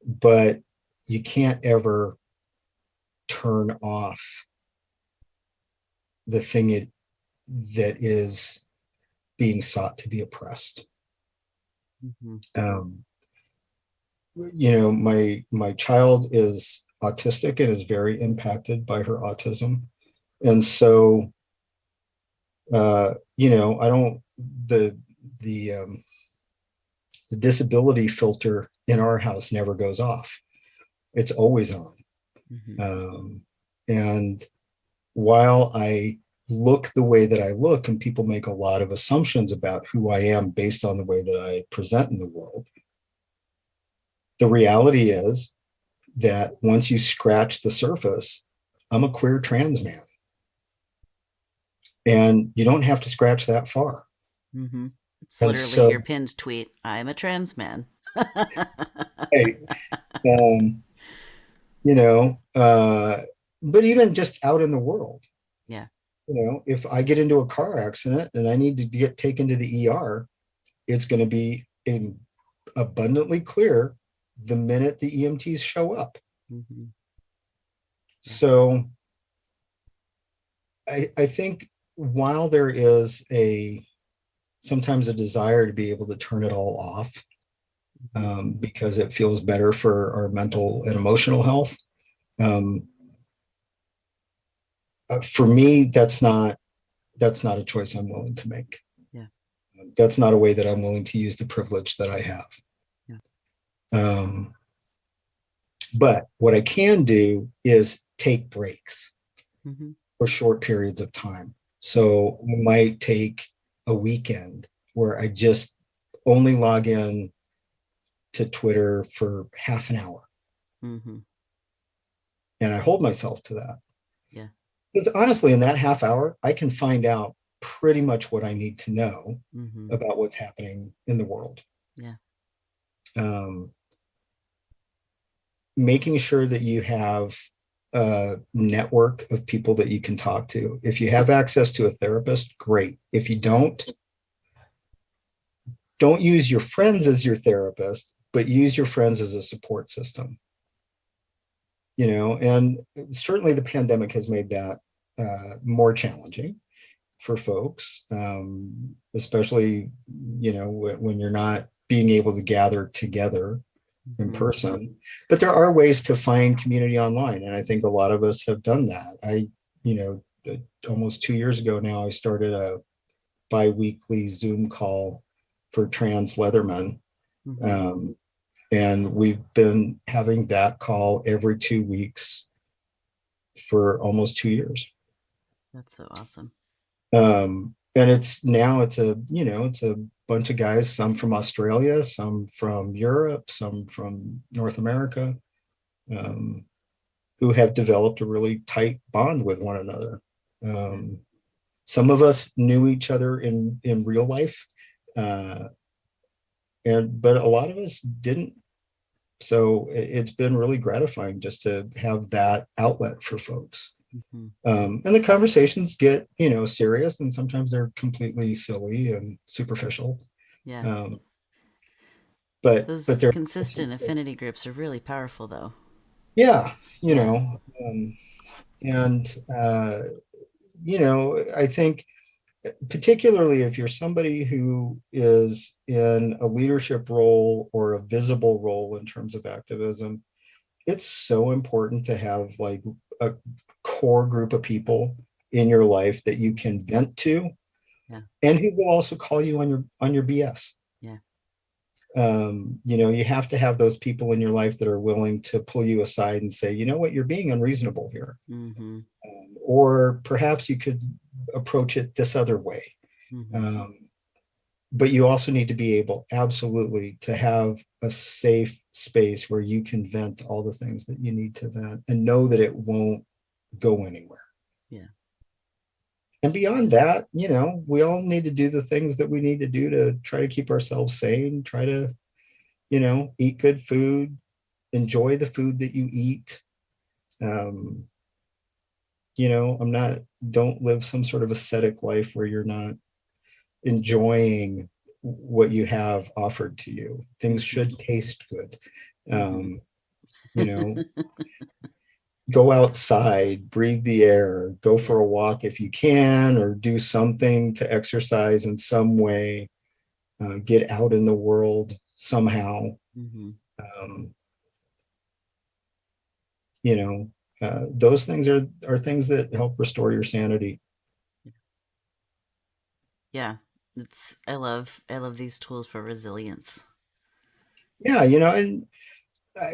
but you can't ever turn off the thing that is being sought to be oppressed. Mm-hmm. Um, my child is autistic and is very impacted by her autism, and so I don't the the disability filter in our house never goes off. It's always on. Mm-hmm. Um, and while I look the way that I look, and people make a lot of assumptions about who I am based on the way that I present in the world, the reality is that once you scratch the surface, I'm a queer trans man. And you don't have to scratch that far. Mm-hmm. It's And literally your so, pinned tweet. I'm a trans man. hey, um, you know, but even just out in the world, Yeah. if I get into a car accident and I need to get taken to the ER, it's going to be abundantly clear the minute the EMTs show up. Mm-hmm. Yeah. So, I think while there is a sometimes a desire to be able to turn it all off, Mhm. because it feels better for our mental and emotional health. Um, for me, that's not a choice I'm willing to make. Yeah. That's not a way that I'm willing to use the privilege that I have. Yeah. Um, but what I can do is take breaks Hmm. for short periods of time. So I might take a weekend where I just only log in to Twitter for half an hour, Hmm. and I hold myself to that. Yeah. Because honestly, in that half hour, I can find out pretty much what I need to know Hmm. about what's happening in the world. Yeah. Um, Making sure that you have a network of people that you can talk to. If you have access to a therapist, great. If you Yeah. don't use your friends as your therapist, but use your friends as a support system. And certainly the pandemic has made that more challenging for folks, especially when you're not being able to gather together in Hmm. person. But there are ways to find community online, and I think a lot of us have done that. You know, almost 2 years ago now, I started a bi-weekly Zoom call for trans leathermen. Hmm. Um, and we've been having that call every 2 weeks for almost 2 years. That's so awesome. And it's a bunch of guys, some from Australia, some from Europe, some from North America, um, who have developed a really tight bond with one another. Yeah. Um, some of us knew each other in real life, uh, but a lot of us didn't. So it's been really gratifying just to have that outlet for folks. Hmm. And the conversations get, serious, and sometimes they're completely silly and superficial. Yeah. Um, but Those they're also consistent affinity groups are really powerful, though. yeah, Yeah. and I think particularly if you're somebody who is in a leadership role or a visible role in terms of activism, it's so important to have like a core group of people in your life that you can vent to Yeah. and who will also call you on your BS. Yeah. You have to have those people in your life that are willing to pull you aside and say, you know what, you're being unreasonable here. Hmm. Or perhaps you could approach it this other way. Hmm. Um, but you also need to be able absolutely to have a safe space where you can vent all the things that you need to vent and know that it won't go anywhere. Yeah. And beyond that, we all need to do the things that we need to do to try to keep ourselves sane, try to, eat good food, enjoy the food that you eat. Um, I'm not, don't live some sort of ascetic life where you're not enjoying what you have offered to you. Things Hmm. should taste good. Hmm. Um, you know, Go outside, breathe the air, go Yeah. for a walk if you can, or do something to exercise in some way, get out in the world somehow. Hmm. Um, you know, those things are things that help restore your sanity. Yeah. I love these tools for resilience. Yeah, and I,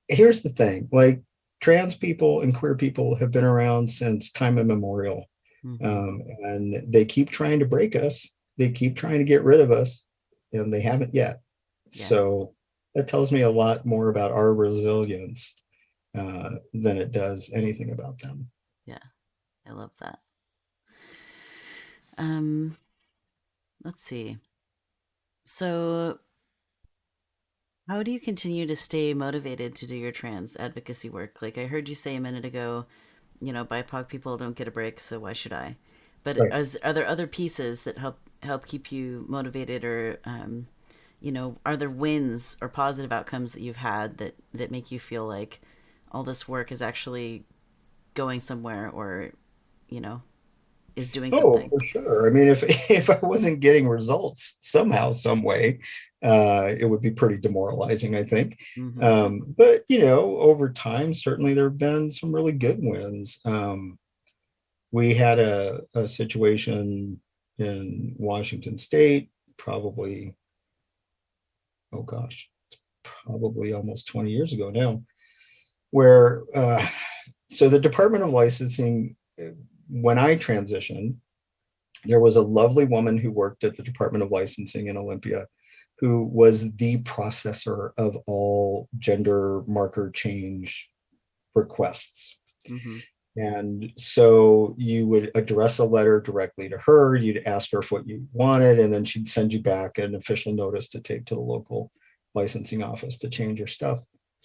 here's the thing: like trans people and queer people have been around since time immemorial, Hmm. and they keep trying to break us. They keep trying to get rid of us, and they haven't yet. Yeah. So that tells me a lot more about our resilience than it does anything about them. Yeah. I love that. Um, let's see. So, how do you continue to stay motivated to do your trans advocacy work? Like I heard you say a minute ago, BIPOC people don't get a break, so why should I? But Right. are there other pieces that help keep you motivated, or are there wins or positive outcomes that you've had that make you feel like all this work is actually going somewhere, or you know, is doing Oh, something. for sure. I mean, if if I wasn't getting results somehow, some way, it would be pretty demoralizing, I think. Mm-hmm. But over time, certainly there have been some really good wins. We had a situation in Washington State, probably, oh gosh, probably almost 20 years ago now, where so the Department of Licensing, when I transitioned, there was a lovely woman who worked at the Department of Licensing in Olympia who was the processor of all gender marker change requests. Mm-hmm. And so you would address a letter directly to her, you'd ask her for what you wanted, and then she'd send you back an official notice to take to the local licensing office to change your stuff,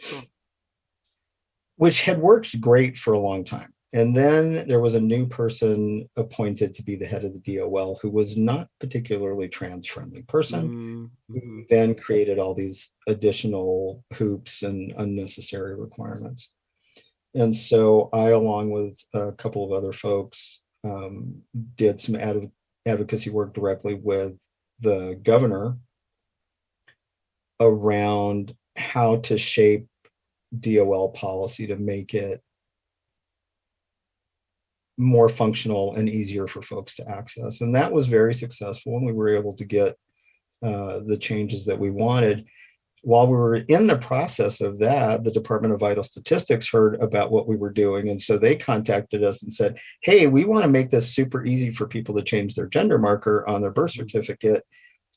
Cool. which had worked great for a long time. And then there was a new person appointed to be the head of the DOL who was not particularly trans friendly person, who Mm-hmm. then created all these additional hoops and unnecessary requirements. And so I, along with a couple of other folks, did some advocacy work directly with the governor around how to shape DOL policy to make it more functional and easier for folks to access. And that was very successful. And we were able to get the changes that we wanted. While we were in the process of that, the Department of Vital Statistics heard about what we were doing. And so they contacted us and said, hey, we want to make this super easy for people to change their gender marker on their birth certificate.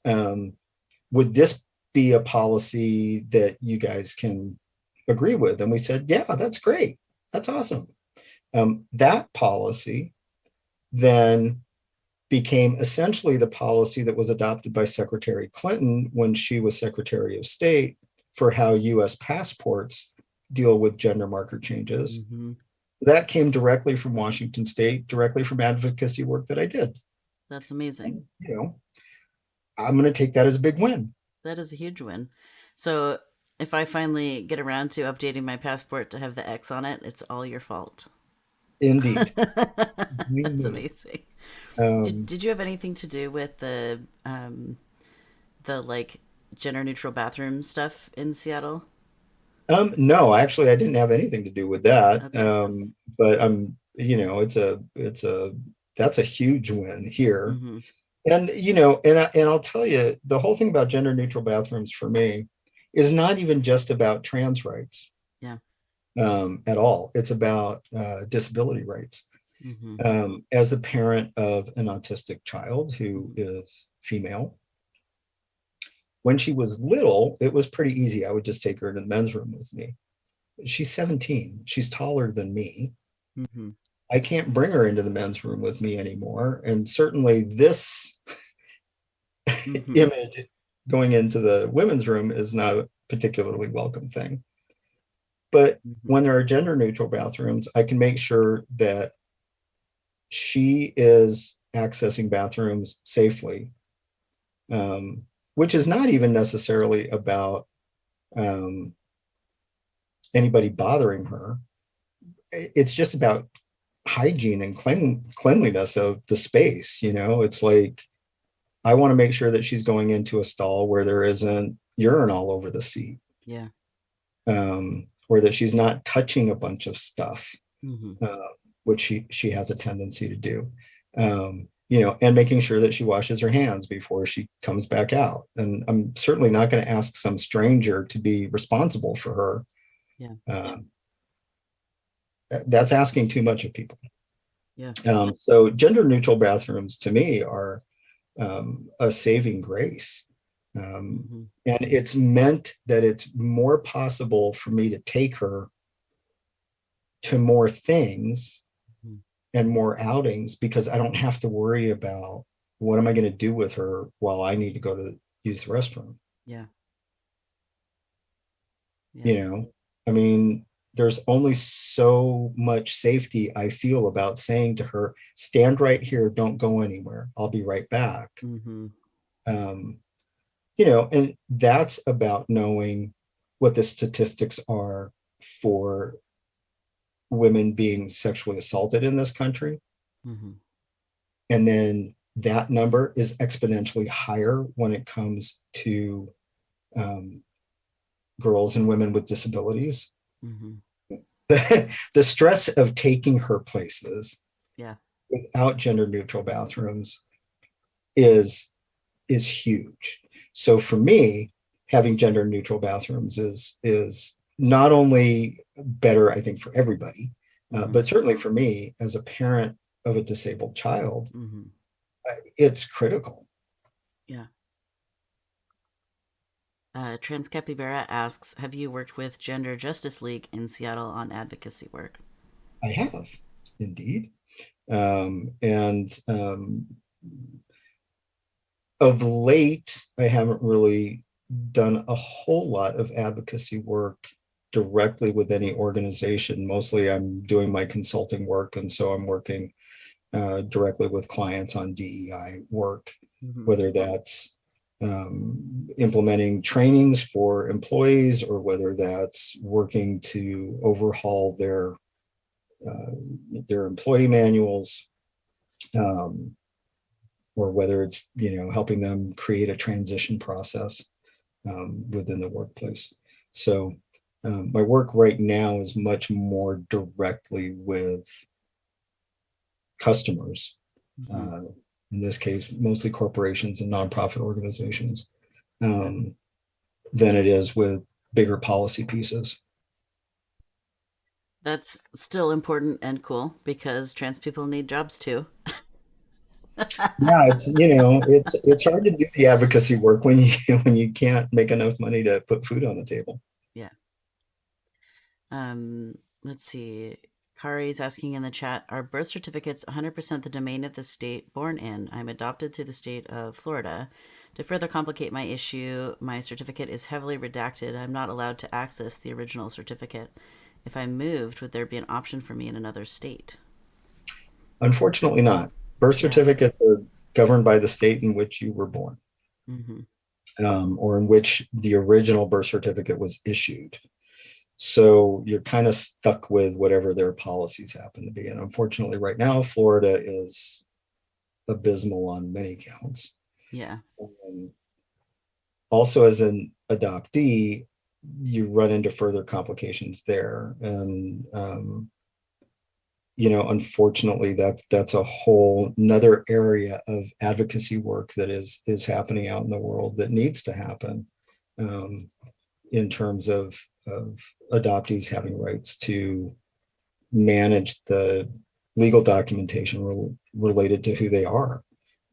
Would this be a policy that you guys can agree with? And we said, yeah, that's great. That's awesome. That policy then became essentially the policy that was adopted by Secretary Clinton when she was Secretary of State for how US passports deal with gender marker changes. Mm-hmm. That came directly from Washington State, directly from advocacy work that I did. That's amazing. And, I'm going to take that as a big win. That is a huge win. So if I finally get around to updating my passport to have the X on it, it's all your fault. Indeed. That's amazing. Did, Um, did you have anything to do with the like gender neutral bathroom stuff in Seattle? no, actually, I didn't have anything to do with that. Okay. But that's a huge win here. Mm-hmm. And and I'll tell you, the whole thing about gender neutral bathrooms for me is not even just about trans rights Yeah. at all. It's about disability rights. Mm-hmm. As the parent of an autistic child who Mm-hmm. is female, when she was little, it was pretty easy. I would just take her to the men's room with me. She's 17. She's taller than me. Mm-hmm. I can't bring her into the men's room with me anymore. And certainly this Mm-hmm. image going into the women's room is not a particularly welcome thing. But Mm-hmm. when there are gender neutral bathrooms, I can make sure that she is accessing bathrooms safely, um, which is not even necessarily about um, anybody bothering her. It's just about hygiene and cleanliness of the space. It's like I want to make sure that she's going into a stall where there isn't urine all over the seat, Yeah. or that she's not touching a bunch of stuff, Mm-hmm. which she has a tendency to do. And making sure that she washes her hands before she comes back out. And I'm certainly not going to ask some stranger to be responsible for her. Yeah. That's asking too much of people. Yeah. So gender neutral bathrooms to me are a saving grace. Mm-hmm. And it's meant that it's more possible for me to take her to more things Mm-hmm. and more outings because I don't have to worry about what am I going to do with her while I need to go to use the restroom. Yeah. Yeah. You know, I mean, there's only so much safety I feel about saying to her, stand right here, don't go anywhere. I'll be right back. Mm-hmm. Um, and that's about knowing what the statistics are for women being sexually assaulted in this country. Mm-hmm. And then that number is exponentially higher when it comes to um, girls and women with disabilities. Mm-hmm. The stress of taking her places Yeah. without gender neutral bathrooms is huge. So for me, having gender neutral bathrooms is not only better, I think, for everybody, Mm-hmm. but certainly for me as a parent of a disabled child, Mm-hmm. it's critical. Yeah. Trans Capybara asks, have you worked with Gender Justice League in Seattle on advocacy work? I have indeed. And of late, I haven't really done a whole lot of advocacy work directly with any organization. Mostly I'm doing my consulting work. And so I'm working directly with clients on DEI work, Mm-hmm. whether that's implementing trainings for employees or whether that's working to overhaul their employee manuals, um, or whether it's helping them create a transition process within the workplace. So my work right now is much more directly with customers, Mm-hmm. uh, in this case, mostly corporations and nonprofit organizations, Yeah. um, than it is with bigger policy pieces. That's still important and cool because trans people need jobs too. Yeah, it's hard to do the advocacy work when you when you can't make enough money to put food on the table. Yeah. Let's see. Kari's asking in the chat, are birth certificates 100% the domain of the state born in? I'm adopted through the state of Florida. To further complicate my issue, my certificate is heavily redacted. I'm not allowed to access the original certificate. If I moved, would there be an option for me in another state? Unfortunately, not. Birth Yeah. certificates are governed by the state in which you were born, Mm-hmm. or in which the original birth certificate was issued. So you're kind of stuck with whatever their policies happen to be. And unfortunately, right now, Florida is abysmal on many counts. Yeah. Um, Also, as an adoptee, you run into further complications there. And unfortunately, that's a whole another area of advocacy work that is happening out in the world that needs to happen, um, in terms of adoptees having rights to manage the legal documentation related to who they are.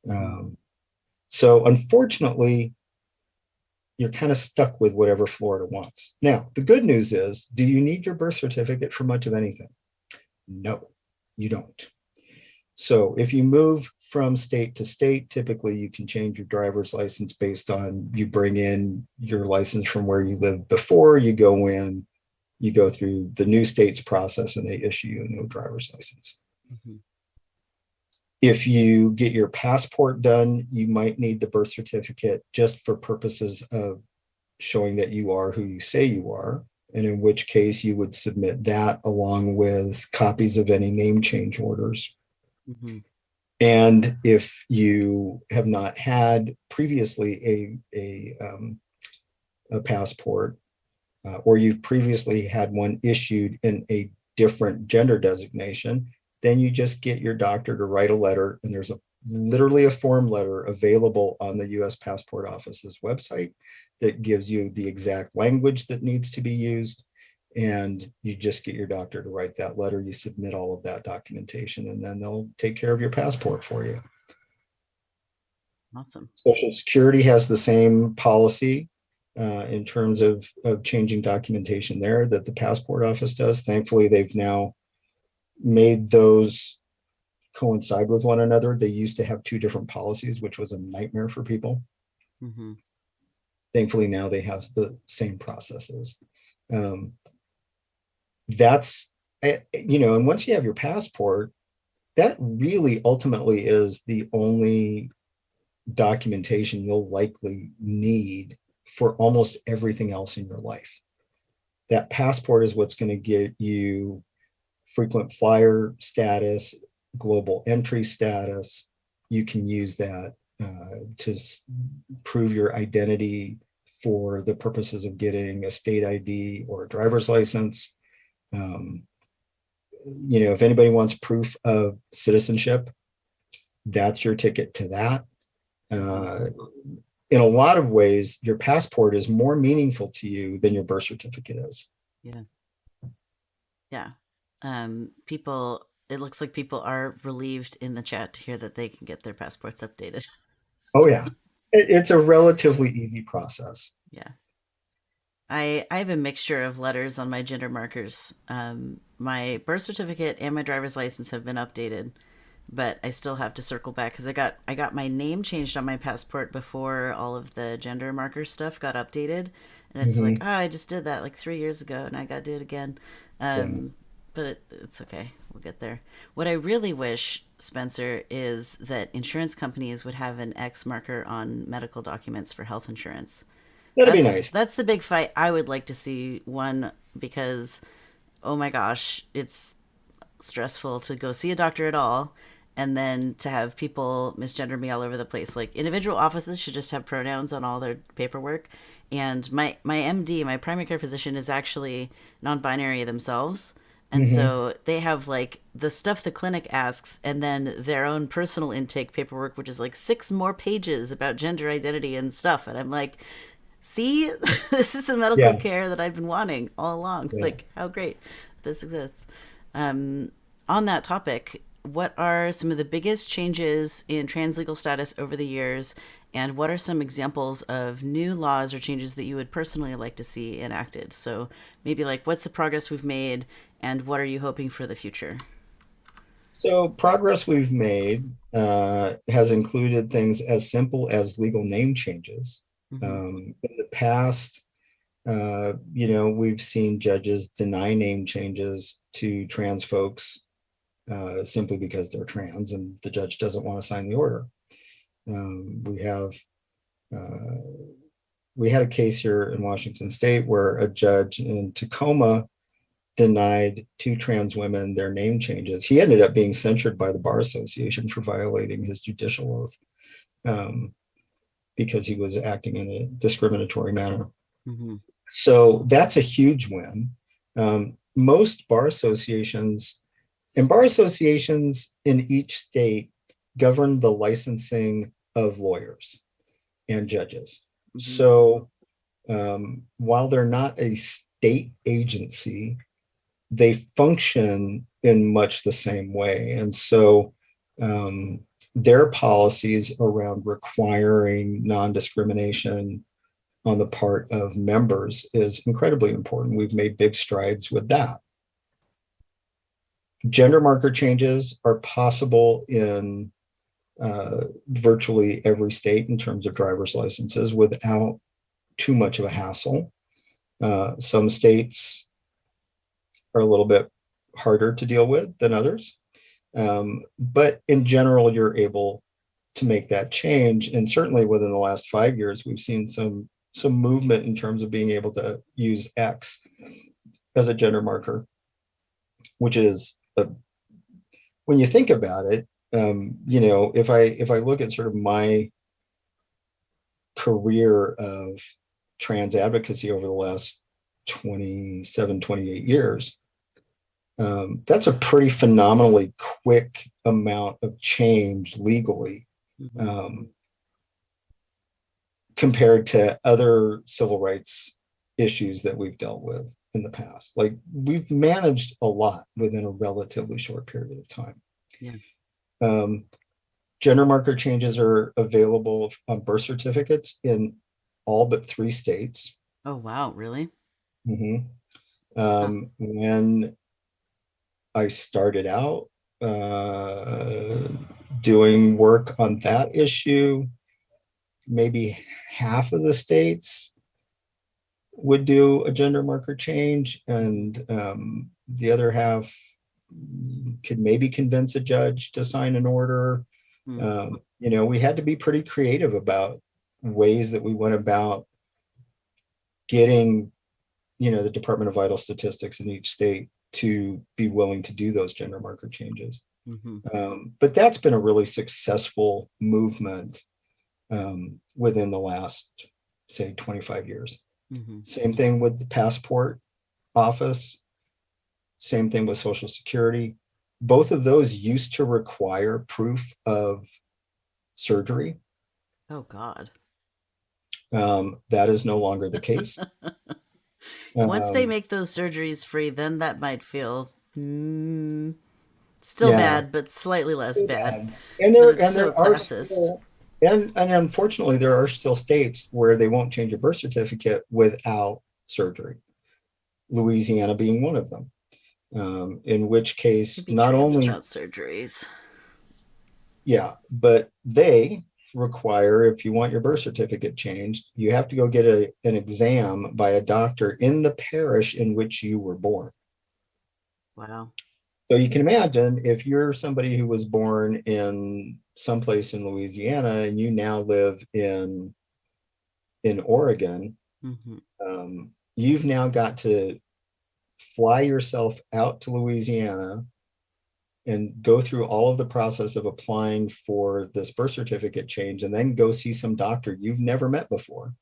Mm-hmm. So unfortunately, you're kind of stuck with whatever Florida wants. Now, the good news is, do you need your birth certificate for much of anything? No, you don't. So if you move from state to state, typically you can change your driver's license based on you bring in your license from where you lived before, you go in, you go through the new state's process and they issue you a new driver's license. Mm-hmm. If you get your passport done, you might need the birth certificate just for purposes of showing that you are who you say you are, and in which case you would submit that along with copies of any name change orders. Mm-hmm. And if you have not had previously a passport, or you've previously had one issued in a different gender designation, then you just get your doctor to write a letter, and there's literally a form letter available on the U.S. Passport Office's website that gives you the exact language that needs to be used. And you just get your doctor to write that letter, you submit all of that documentation, and then they'll take care of your passport for you. Awesome. Social Security has the same policy in terms of changing documentation there that the passport office does. Thankfully, they've now made those coincide with one another. They used to have two different policies, which was a nightmare for people. Mm-hmm. Thankfully, now they have the same processes. Um, that's, and once you have your passport, that really ultimately is the only documentation you'll likely need for almost everything else in your life. That passport is what's going to get you frequent flyer status. global entry status. You can use that to prove your identity for the purposes of getting a state ID or a driver's license. Um, if anybody wants proof of citizenship, that's your ticket to that. Uh, in a lot of ways, your passport is more meaningful to you than your birth certificate is. Yeah. Yeah. People, it looks like people are relieved in the chat to hear that they can get their passports updated. Oh, yeah. It's a relatively easy process. Yeah. I have a mixture of letters on my gender markers. My birth certificate and my driver's license have been updated, but I still have to circle back because I got my name changed on my passport before all of the gender marker stuff got updated, and it's like, Mm-hmm. oh, I just did that like 3 years ago, and I got to do it again. Yeah. But it's okay. We'll get there. What I really wish, Spencer, is that insurance companies would have an X marker on medical documents for health insurance. That'd be That's nice. that's the big fight I would like to see one because oh my gosh, it's stressful to go see a doctor at all and then to have people misgender me all over the place. Like individual offices should just have pronouns on all their paperwork. And my MD, my primary care physician, is actually non-binary themselves. And Mm-hmm. so they have like the stuff the clinic asks and then their own personal intake paperwork, which is like 6 more pages about gender identity and stuff. And I'm like, see, this is the medical Yeah. care that I've been wanting all along. Yeah. Like, how great this exists. Um, on that topic, what are some of the biggest changes in trans legal status over the years? And what are some examples of new laws or changes that you would personally like to see enacted? So maybe like, what's the progress we've made, and what are you hoping for the future? So progress we've made has included things as simple as legal name changes. Mm-hmm. In the past, we've seen judges deny name changes to trans folks simply because they're trans and the judge doesn't want to sign the order. We have uh, we had a case here in Washington State where a judge in Tacoma denied 2 trans women their name changes. He ended up being censured by the Bar Association for violating his judicial oath um, because he was acting in a discriminatory manner. Mm-hmm. So that's a huge win. Most bar associations and bar associations in each state govern the licensing of lawyers and judges. Mm-hmm. So while they're not a state agency, they function in much the same way. And so their policies around requiring non-discrimination on the part of members is incredibly important. We've made big strides with that. Gender marker changes are possible in virtually every state in terms of driver's licenses without too much of a hassle. Some states are a little bit harder to deal with than others. But in general, you're able to make that change. And certainly within the last 5 years, we've seen some movement in terms of being able to use X as a gender marker, which is when you think about it, if I look at sort of my career of trans advocacy over the last 28 years, that's a pretty phenomenally quick amount of change legally Mm-hmm. compared to other civil rights issues that we've dealt with in the past. Like we've managed a lot within a relatively short period of time. Yeah. Um, Gender marker changes are available on birth certificates in all but 3 states. Oh wow, really? Mm-hmm. Huh. When I started out uh, doing work on that issue, maybe half of the states would do a gender marker change, and the other half could maybe convince a judge to sign an order. Hmm. We had to be pretty creative about ways that we went about getting, the Department of Vital Statistics in each state to be willing to do those gender marker changes. Mm-hmm. But that's been a really successful movement within the last, say, 25 years. Mm-hmm. Same thing with the passport office, same thing with Social Security. Both of those used to require proof of surgery. Oh God. That is no longer the case. Once they Um, make those surgeries free, then that might feel still yeah, bad, but slightly less bad. and But there it's and so there are classist. still and unfortunately there are still states where they won't change a birth certificate without surgery. Louisiana being one of them. In which To case, be not trans only without surgeries. yeah, but they require if you want your birth certificate changed, you have to go get an exam by a doctor in the parish in which you were born. Wow. So you can imagine if you're somebody who was born in someplace in Louisiana and you now live in Oregon, Mm-hmm. you've now got to fly yourself out to Louisiana and go through all of the process of applying for this birth certificate change and then go see some doctor you've never met before,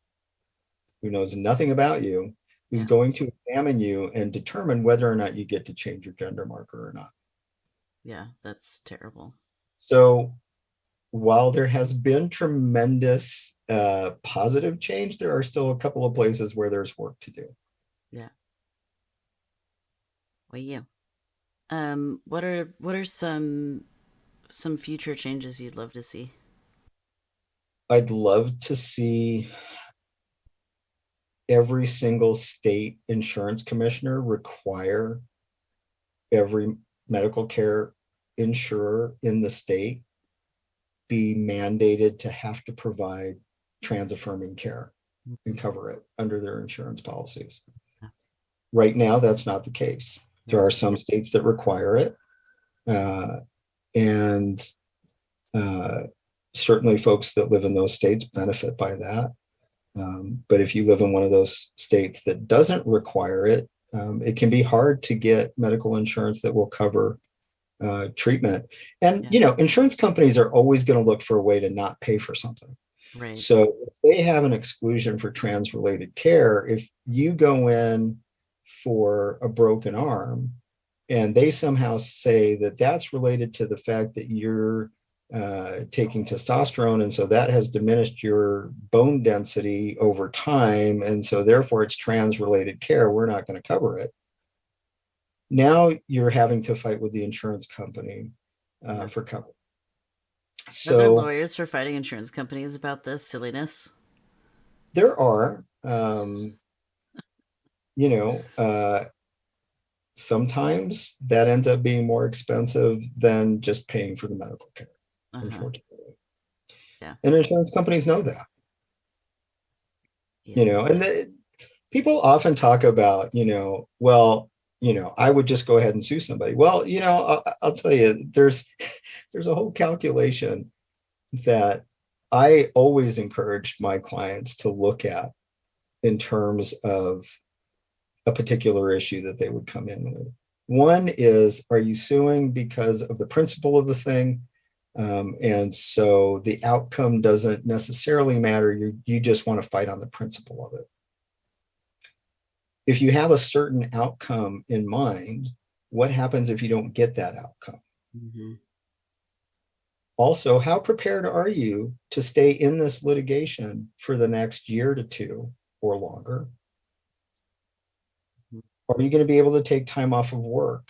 who knows nothing about you, who's Yeah. going to examine you and determine whether or not you get to change your gender marker or not. Yeah. That's terrible. So while there has been tremendous positive change, there are still a couple of places where there's work to do. Yeah. Well, yeah. What are some future changes you'd love to see? I'd love to see every single state insurance commissioner require every medical care insurer in the state be mandated to have to provide trans affirming care and cover it under their insurance policies. Right now, that's not the case. There Right. are some states that require it, uh, and uh, certainly folks that live in those states benefit by that. But if you live in one of those states that doesn't require it, it can be hard to get medical insurance that will cover treatment. And Yeah. you know, insurance companies are always going to look for a way to not pay for something. Right. So if they have an exclusion for trans related care, if you go in for a broken arm and they somehow say that that's related to the fact that you're taking testosterone, and so that has diminished your bone density over time, and so therefore it's trans related care, we're not going to cover it. Now you're having to fight with the insurance company Yeah. for coverage. Are there So lawyers for fighting insurance companies about this silliness? there are, you know, sometimes that ends up being more expensive than just paying for the medical care, Uh-huh. unfortunately. Yeah. And insurance companies know that, Yeah. you know, and people often talk about, you know, well, you know, I would just go ahead and sue somebody. Well, you know, I'll tell you, there's a whole calculation that I always encouraged my clients to look at in terms of a particular issue that they would come in with. One is, are you suing because of the principle of the thing? And so the outcome doesn't necessarily matter. You just want to fight on the principle of it. If you have a certain outcome in mind, what happens if you don't get that outcome? Mm-hmm. Also, how prepared are you to stay in this litigation for the next year to two or longer? Are you going to be able to take time off of work?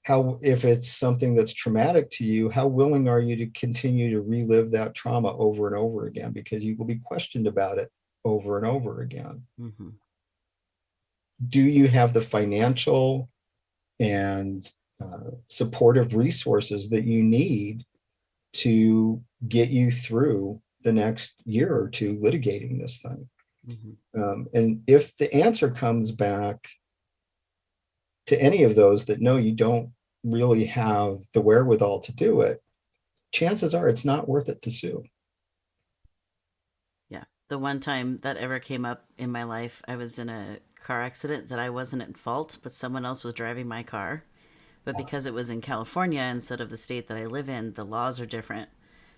How, if it's something that's traumatic to you, how willing are you to continue to relive that trauma over and over again? Because you will be questioned about it over and over again. Mm-hmm. Do you have the financial and supportive resources that you need to get you through the next year or two litigating this thing? Mm-hmm. And if the answer comes back to any of those that no, you don't really have the wherewithal to do it, chances are it's not worth it to sue. Yeah. The one time that ever came up in my life, I was in a car accident that I wasn't at fault, but someone else was driving my car. But because it was in California instead of the state that I live in, the laws are different.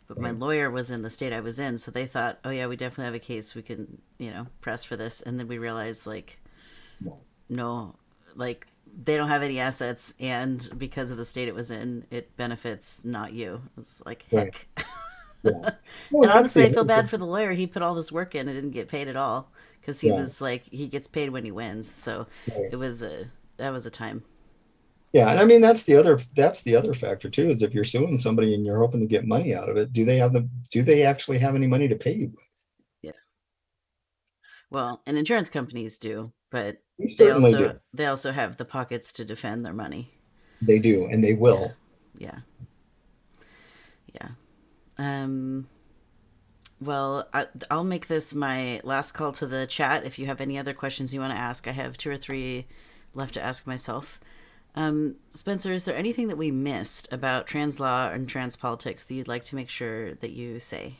But my Right. lawyer was in the state I was in, so they thought, oh yeah, we definitely have a case we can, press for this. And then we realized, like, no, like they don't have any assets, and because of the state it was in, it benefits not you. It's like Right. heck. Yeah. Well, And and that's honestly, the I feel other bad thing. for the lawyer. He put all this work in and didn't get paid at all because he Yeah. was like, he gets paid when he wins. So Right. it was a that was a time. Yeah, and I mean that's the other factor too, is if you're suing somebody and you're hoping to get money out of it, do they actually have any money to pay you with? Yeah. Well, and insurance companies do, but They they certainly also do. they also have the pockets to defend their money. They do, and they Yeah. will. Yeah. Yeah. Um well, I'll make this my last call to the chat. If you have any other questions you want to ask, I have two or three left to ask myself. Spencer, is there anything that we missed about trans law and trans politics that you'd like to make sure that you say?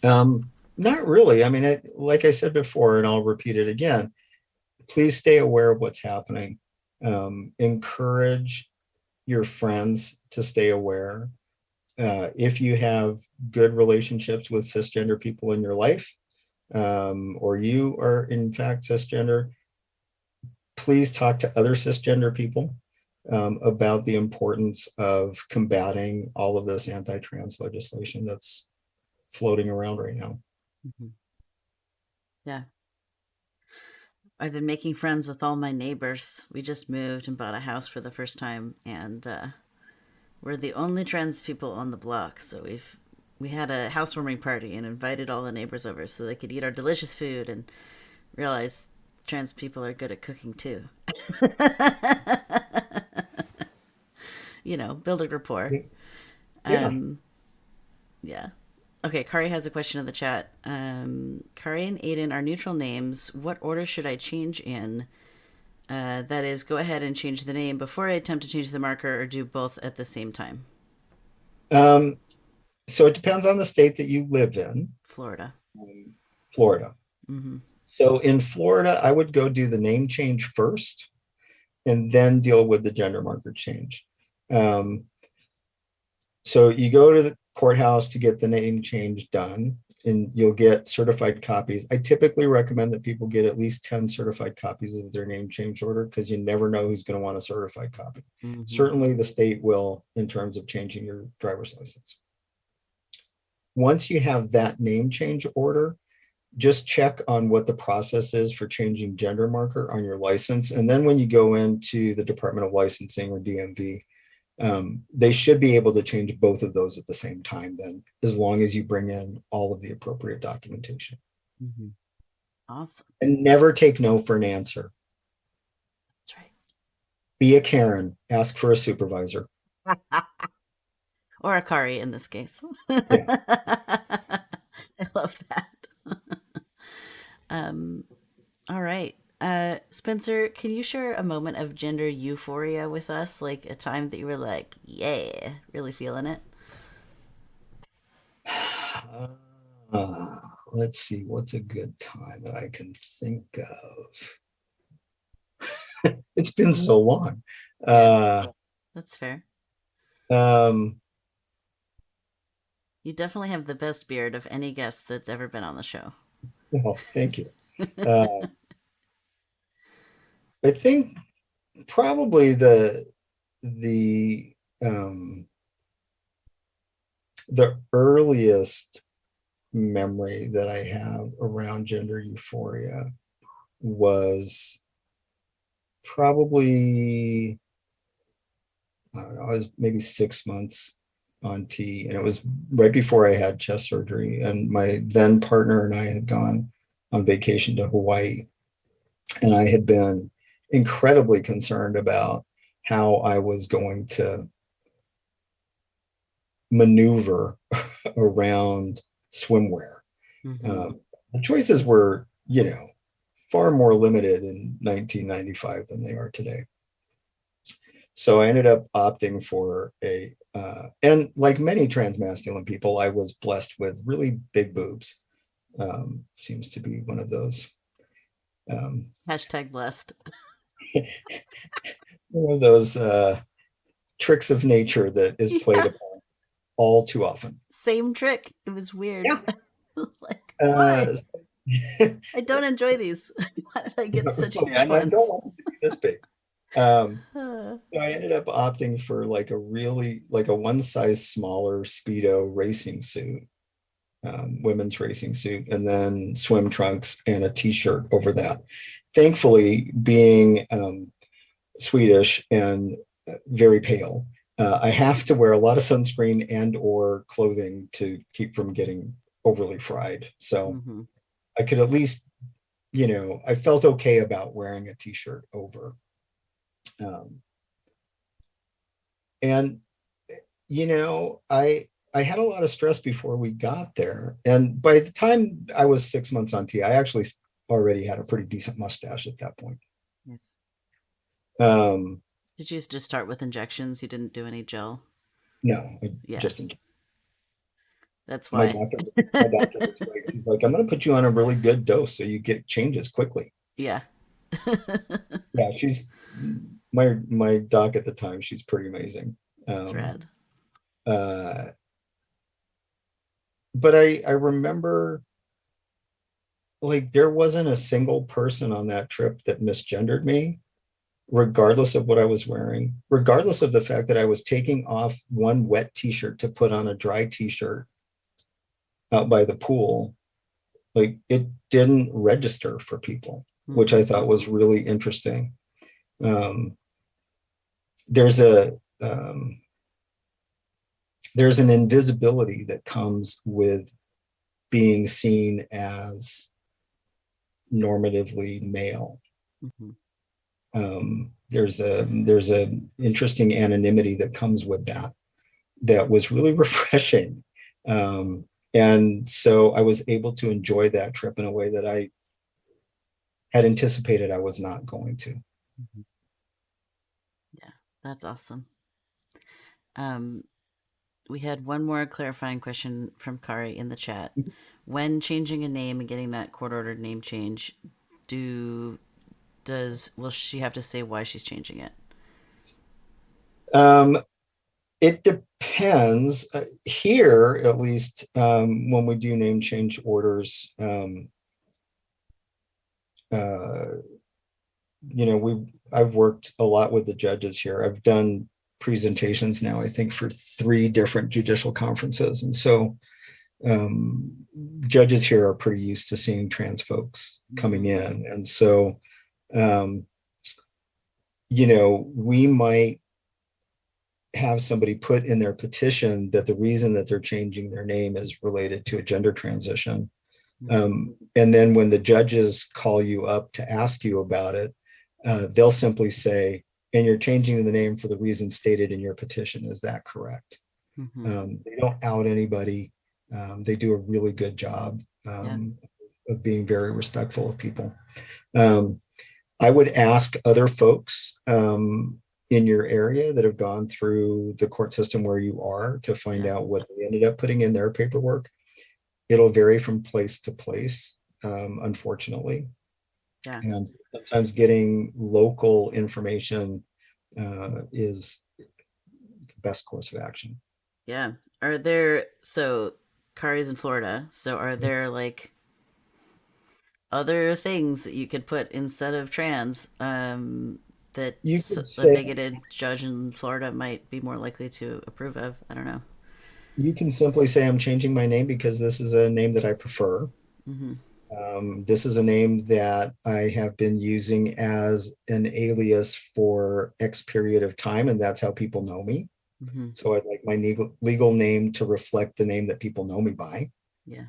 Not really. I mean, like I said before, and I'll repeat it again, please stay aware of what's happening. Encourage your friends to stay aware. If you have good relationships with cisgender people in your life, or you are in fact cisgender, please talk to other cisgender people about the importance of combating all of this anti-trans legislation that's floating around right now. Mm-hmm. Yeah. I've been making friends with all my neighbors. We just moved and bought a house for the first time, and we're the only trans people on the block. So we had a housewarming party and invited all the neighbors over so they could eat our delicious food and realize trans people are good at cooking too. Build a rapport. Yeah. Um, yeah. Okay, Kari has a question in the chat. Kari and Aiden are neutral names. What order should I change in? That is, go ahead and change the name before I attempt to change the marker, or do both at the same time. Um, so it depends on the state that you live in. Florida. Florida. Mm-hmm. So in Florida, I would go do the name change first and then deal with the gender marker change. Um, so you go to the courthouse to get the name change done, and you'll get certified copies. I typically recommend that people get at least 10 certified copies of their name change order, because you never know who's going to want a certified copy. Mm-hmm. Certainly the state will, in terms of changing your driver's license. Once you have that name change order, just check on what the process is for changing gender marker on your license. And then when you go into the Department of Licensing or DMV, they should be able to change both of those at the same time then, as long as you bring in all of the appropriate documentation. Mm-hmm. Awesome. And never take no for an answer. That's Be a Karen, ask for a supervisor. right. Or a Kari in this case. Yeah. I love that. um, all right. Spencer, can you share a moment of gender euphoria with us? Like a time that you were like, yeah, really feeling it? Uh, let's see, what's a good time that I can think of? It's been so long. Yeah, Uh, that's fair. um, You definitely have the best beard of any guest that's ever been on the show. well, thank you. Uh, I think probably the um, the earliest memory that I have around gender euphoria was probably, I don't know, I was maybe 6 months on T, and it was right before I had chest surgery, and my then partner and I had gone on vacation to Hawaii, and I had been incredibly concerned about how I was going to maneuver around swimwear. Mm-hmm. The choices were, far more limited in 1995 than they are today. So I ended up opting for and like many transmasculine people, I was blessed with really big boobs. Seems to be one of those. Um, Hashtag blessed. one of those tricks of nature that is played Yeah, upon all too often. same trick. It was weird. Yeah. Like, why? Uh, I don't enjoy these. Why did I get such huge and I don't ones? want it to be this big. Um, Uh, so I ended up opting for like a really like a one size smaller Speedo racing suit, women's racing suit, and then swim trunks and a t-shirt over that. Thankfully, being Swedish and very pale, I have to wear a lot of sunscreen and or clothing to keep from getting overly fried. So mhm. I could at least, I felt okay about wearing a t-shirt over. Um, and I had a lot of stress before we got there. And by the time I was 6 months on T, I actually already had a pretty decent mustache at that point. Yes. Um, Did you just start with injections? You didn't do any gel? no, I Yeah, just that's my why. doctor my doctor was great. She's like, I'm going to put you on a really good dose so you get changes quickly. Yeah. Yeah, she's my doc at the time. She's pretty amazing. That's Um, rad. uh, but I remember like there wasn't a single person on that trip that misgendered me, regardless of what I was wearing, regardless of the fact that I was taking off one wet t-shirt to put on a dry t-shirt out by the pool. Like it didn't register for people, which I Hmm. thought was really interesting. Um, there's a there's an invisibility that comes with being seen as normatively male. Hmm. There's a interesting anonymity that comes with that that was really refreshing. Um, and so I was able to enjoy that trip in a way that I had anticipated I was not going to. Hmm. Yeah, that's awesome. Um, we had one more clarifying question from Kari in the chat. When changing a name and getting that court ordered name change, do does will she have to say why she's changing it? Um, it depends. Here, at least, when we do name change orders, uh, I've worked a lot with the judges here. I've done presentations now, I think, for 3 different judicial conferences, and so um, judges here are pretty used to seeing trans folks coming Hmm. in, and so um, we might have somebody put in their petition that the reason that they're changing their name is related to a gender transition. Hmm. And then when the judges call you up to ask you about it, they'll simply say, and you're changing the name for the reason stated in your petition. Is that correct? Hmm. They don't out anybody. They do a really good job Yeah. of being very respectful of people. Um, I would ask other folks in your area that have gone through the court system where you are to find Yeah. out what they ended up putting in their paperwork. It'll vary from place to place, unfortunately. Yeah. And sometimes getting local information is the best course of action. Yeah. Are there so Kari's in Florida, so are there like other things that you could put instead of trans that You could a say, bigoted judge in Florida might be more likely to approve of? I don't know. you can simply say, I'm changing my name because this is a name that I prefer. Hmm. This is a name that I have been using as an alias for X period of time, and that's how people know me. Hmm. So I'd like my legal name to reflect the name that people know me by. Yeah.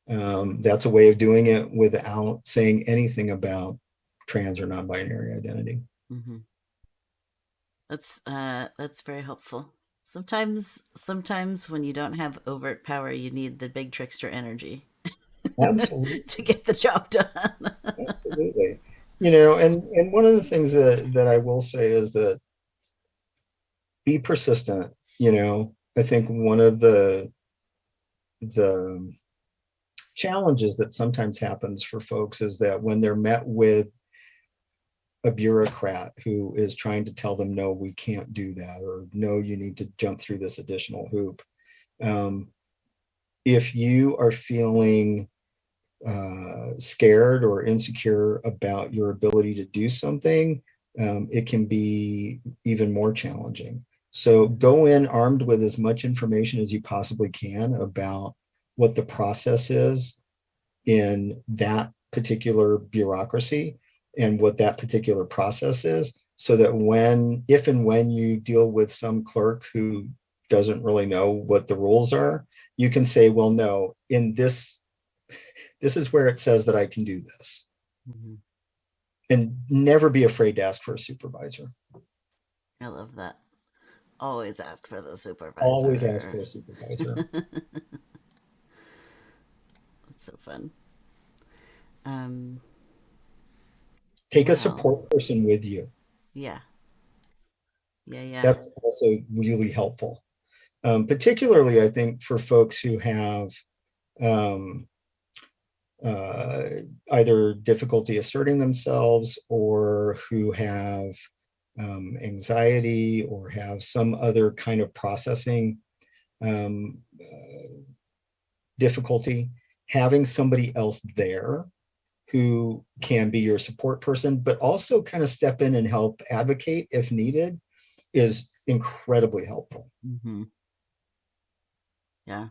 That's a way of doing it without saying anything about trans or non-binary identity. Hmm. That's very helpful. Sometimes when you don't have overt power, you need the big trickster energy Absolutely, to get the job done. absolutely. And one of the things that I will say is that be persistent. I think one of the challenges that sometimes happens for folks is that when they're met with a bureaucrat who is trying to tell them, no, we can't do that, or no, you need to jump through this additional hoop. If you are feeling scared or insecure about your ability to do something, it can be even more challenging. So go in armed with as much information as you possibly can about what the process is in that particular bureaucracy and what that particular process is, so that if and when you deal with some clerk who doesn't really know what the rules are, you can say, well, no, in this is where it says that I can do this. Mm-hmm. And never be afraid to ask for a supervisor. I love that. Always ask for the Always ask supervisor. for a supervisor. That's so fun. Um, Take a wow. support person with you. Yeah. Yeah. Yeah. That's also really helpful. Particularly, I think, for folks who have um, uh, either difficulty asserting themselves, or who have anxiety, or have some other kind of processing difficulty. Having somebody else there who can be your support person, but also kind of step in and help advocate if needed, is incredibly helpful. Mm-hmm. Yeah.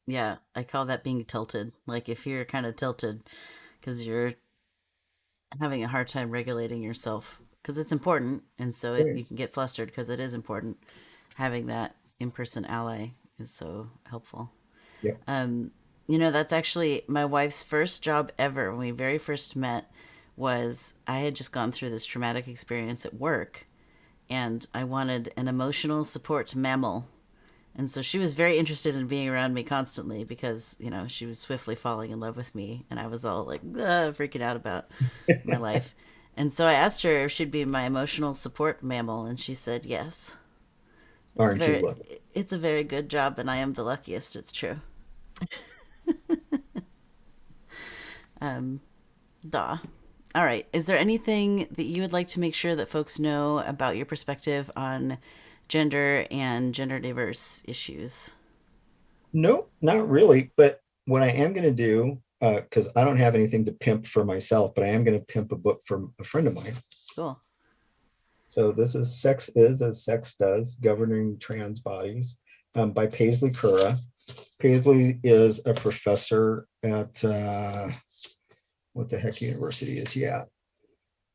Yeah. I call that being tilted. Like if you're kind of tilted because you're having a hard time regulating yourself because it's important. And so Right. you can get flustered because it is important. Having that in person ally is so helpful. Yeah. Um, that's actually my wife's first job ever when we very first met. Was I had just gone through this traumatic experience at work, and I wanted an emotional support mammal. And so she was very interested in being around me constantly because, she was swiftly falling in love with me. And I was all like, freaking out about my life. And so I asked her if she'd be my emotional support mammal. And she said, yes. It's Aren't you very, lucky? it's a very good job. And I am the luckiest. It's true. Um, Duh. All right. Is there anything that you would like to make sure that folks know about your perspective on gender and gender diverse issues? No, not really. But what I am going to do, because I don't have anything to pimp for myself, but I am going to pimp a book from a friend of mine. Cool. So this is Sex Is as Sex Does, Governing Trans Bodies, by Paisley Curra. Paisley is a professor at, what the heck university is he at?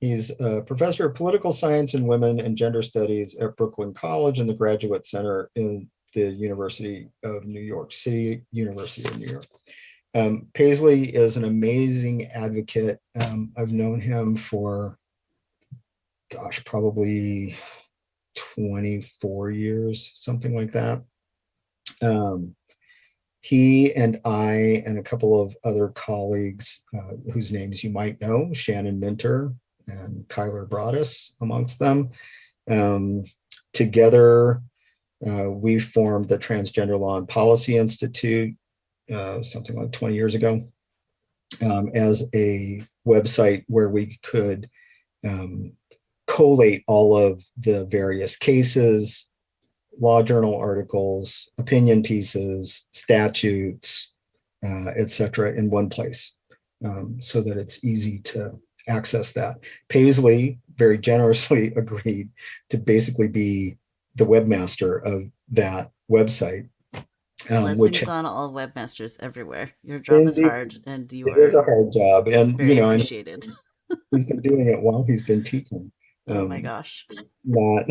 He's a professor of political science and women and gender studies at Brooklyn College and the Graduate Center in the University of New York City, University of New York. Paisley is an amazing advocate. I've known him for, gosh, probably 24 years, something like that. He and I and a couple of other colleagues, whose names you might know, Shannon Minter and Kyler Broadus amongst them, together we formed the Transgender Law and Policy Institute something like 20 years ago, as a website where we could collate all of the various cases, law journal articles, opinion pieces, statutes, etc., in one place, so that it's easy to access that. Paisley very generously agreed to basically be the webmaster of that website, which Blessings on all webmasters everywhere. Your job is indeed, hard and you it is are a hard job, and very and appreciated. he's been doing it while he's been teaching. Oh my Um, gosh. not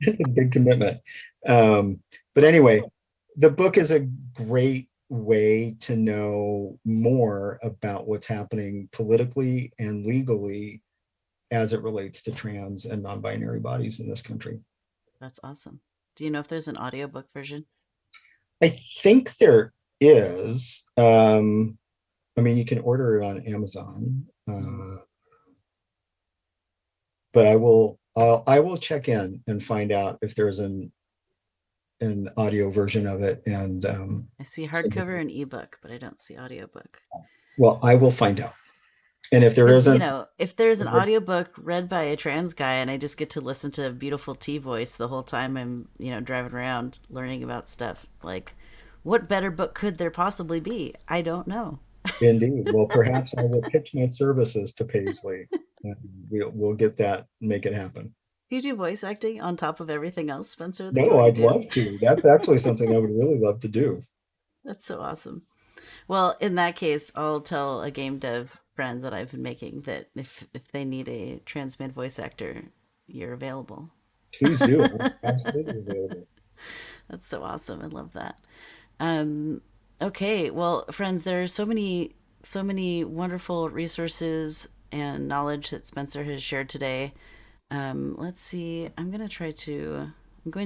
a big commitment. Um, but anyway, the book is a great way to know more about what's happening politically and legally as it relates to trans and non-binary bodies in this country. That's awesome. Do you know if there's an audiobook version? I think there is. I mean, you can order it on Amazon, Mm. but I will check in and find out if there's an audio version of it. And I see hardcover and ebook, but I don't see audiobook. well, I will find out. And if there Because, isn't, if there's an audiobook read by a trans guy and I just get to listen to a beautiful T voice the whole time I'm, driving around learning about stuff, like, what better book could there possibly be? I don't know. indeed, well, perhaps I will pitch my services to Paisley, and we'll get that, make it happen. Do you do voice acting on top of everything else, Spencer, that you No, already I'd do? love to. That's actually something I would really love to do. That's so awesome. Well, in that case, I'll tell a game dev friend that I've been making that if they need a trans male voice actor, you're available. Please do. I'm absolutely available. That's so awesome. I love that. Um, okay, well, friends, there are so many wonderful resources and knowledge that Spencer has shared today. Let's see. I'm going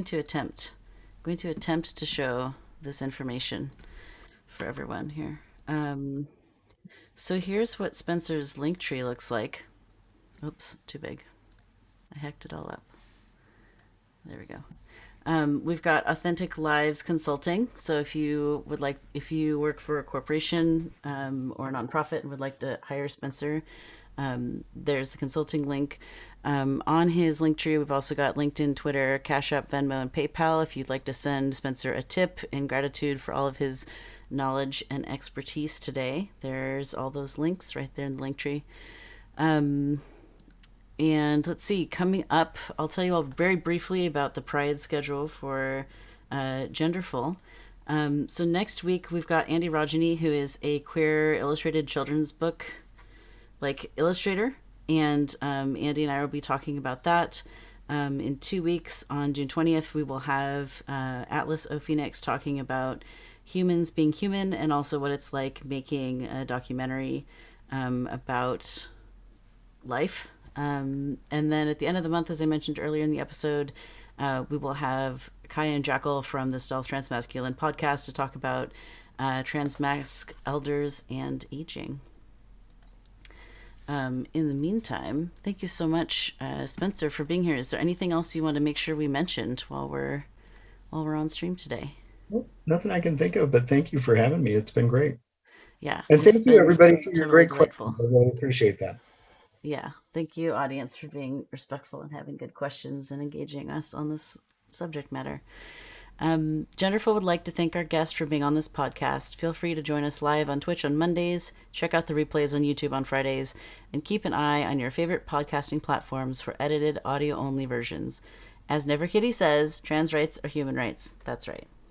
to attempt to show this information for everyone here. So here's what Spencer's link tree looks like. Oops, too big. I hacked it all up. There we go. We've got Authentic Lives Consulting. So if you work for a corporation or a nonprofit and would like to hire Spencer, there's the consulting link. On his link tree, we've also got LinkedIn, Twitter, Cash App, Venmo, and PayPal if you'd like to send Spencer a tip in gratitude for all of his knowledge and expertise today. There's all those links right there in the link tree. And let's see, coming up, I'll tell you all very briefly about the Pride schedule for Genderful. So next week we've got Andy Rajani, who is a queer illustrated children's book illustrator, and Andy and I will be talking about that. In 2 weeks, on June 20th, we will have Atlas O Phoenix talking about humans being human and also what it's like making a documentary about life. And then at the end of the month, as I mentioned earlier in the episode, we will have Kaya and Jackal from the Stealth Transmasculine podcast to talk about transmasc elders and aging. In the meantime, thank you so much, Spencer, for being here. Is there anything else you want to make sure we mentioned while we're on stream today? Well, nothing I can think of, but thank you for having me. It's been great. Yeah, And it's thank you, been everybody, for your totally great questions. delightful. I really appreciate that. Yeah, thank you, audience, for being respectful and having good questions and engaging us on this subject matter. Genderful would like to thank our guest for being on this podcast. Feel free to join us live on Twitch on Mondays, check out the replays on YouTube on Fridays, and keep an eye on your favorite podcasting platforms for edited audio-only versions. As Never Kitty says, trans rights are human rights. That's right.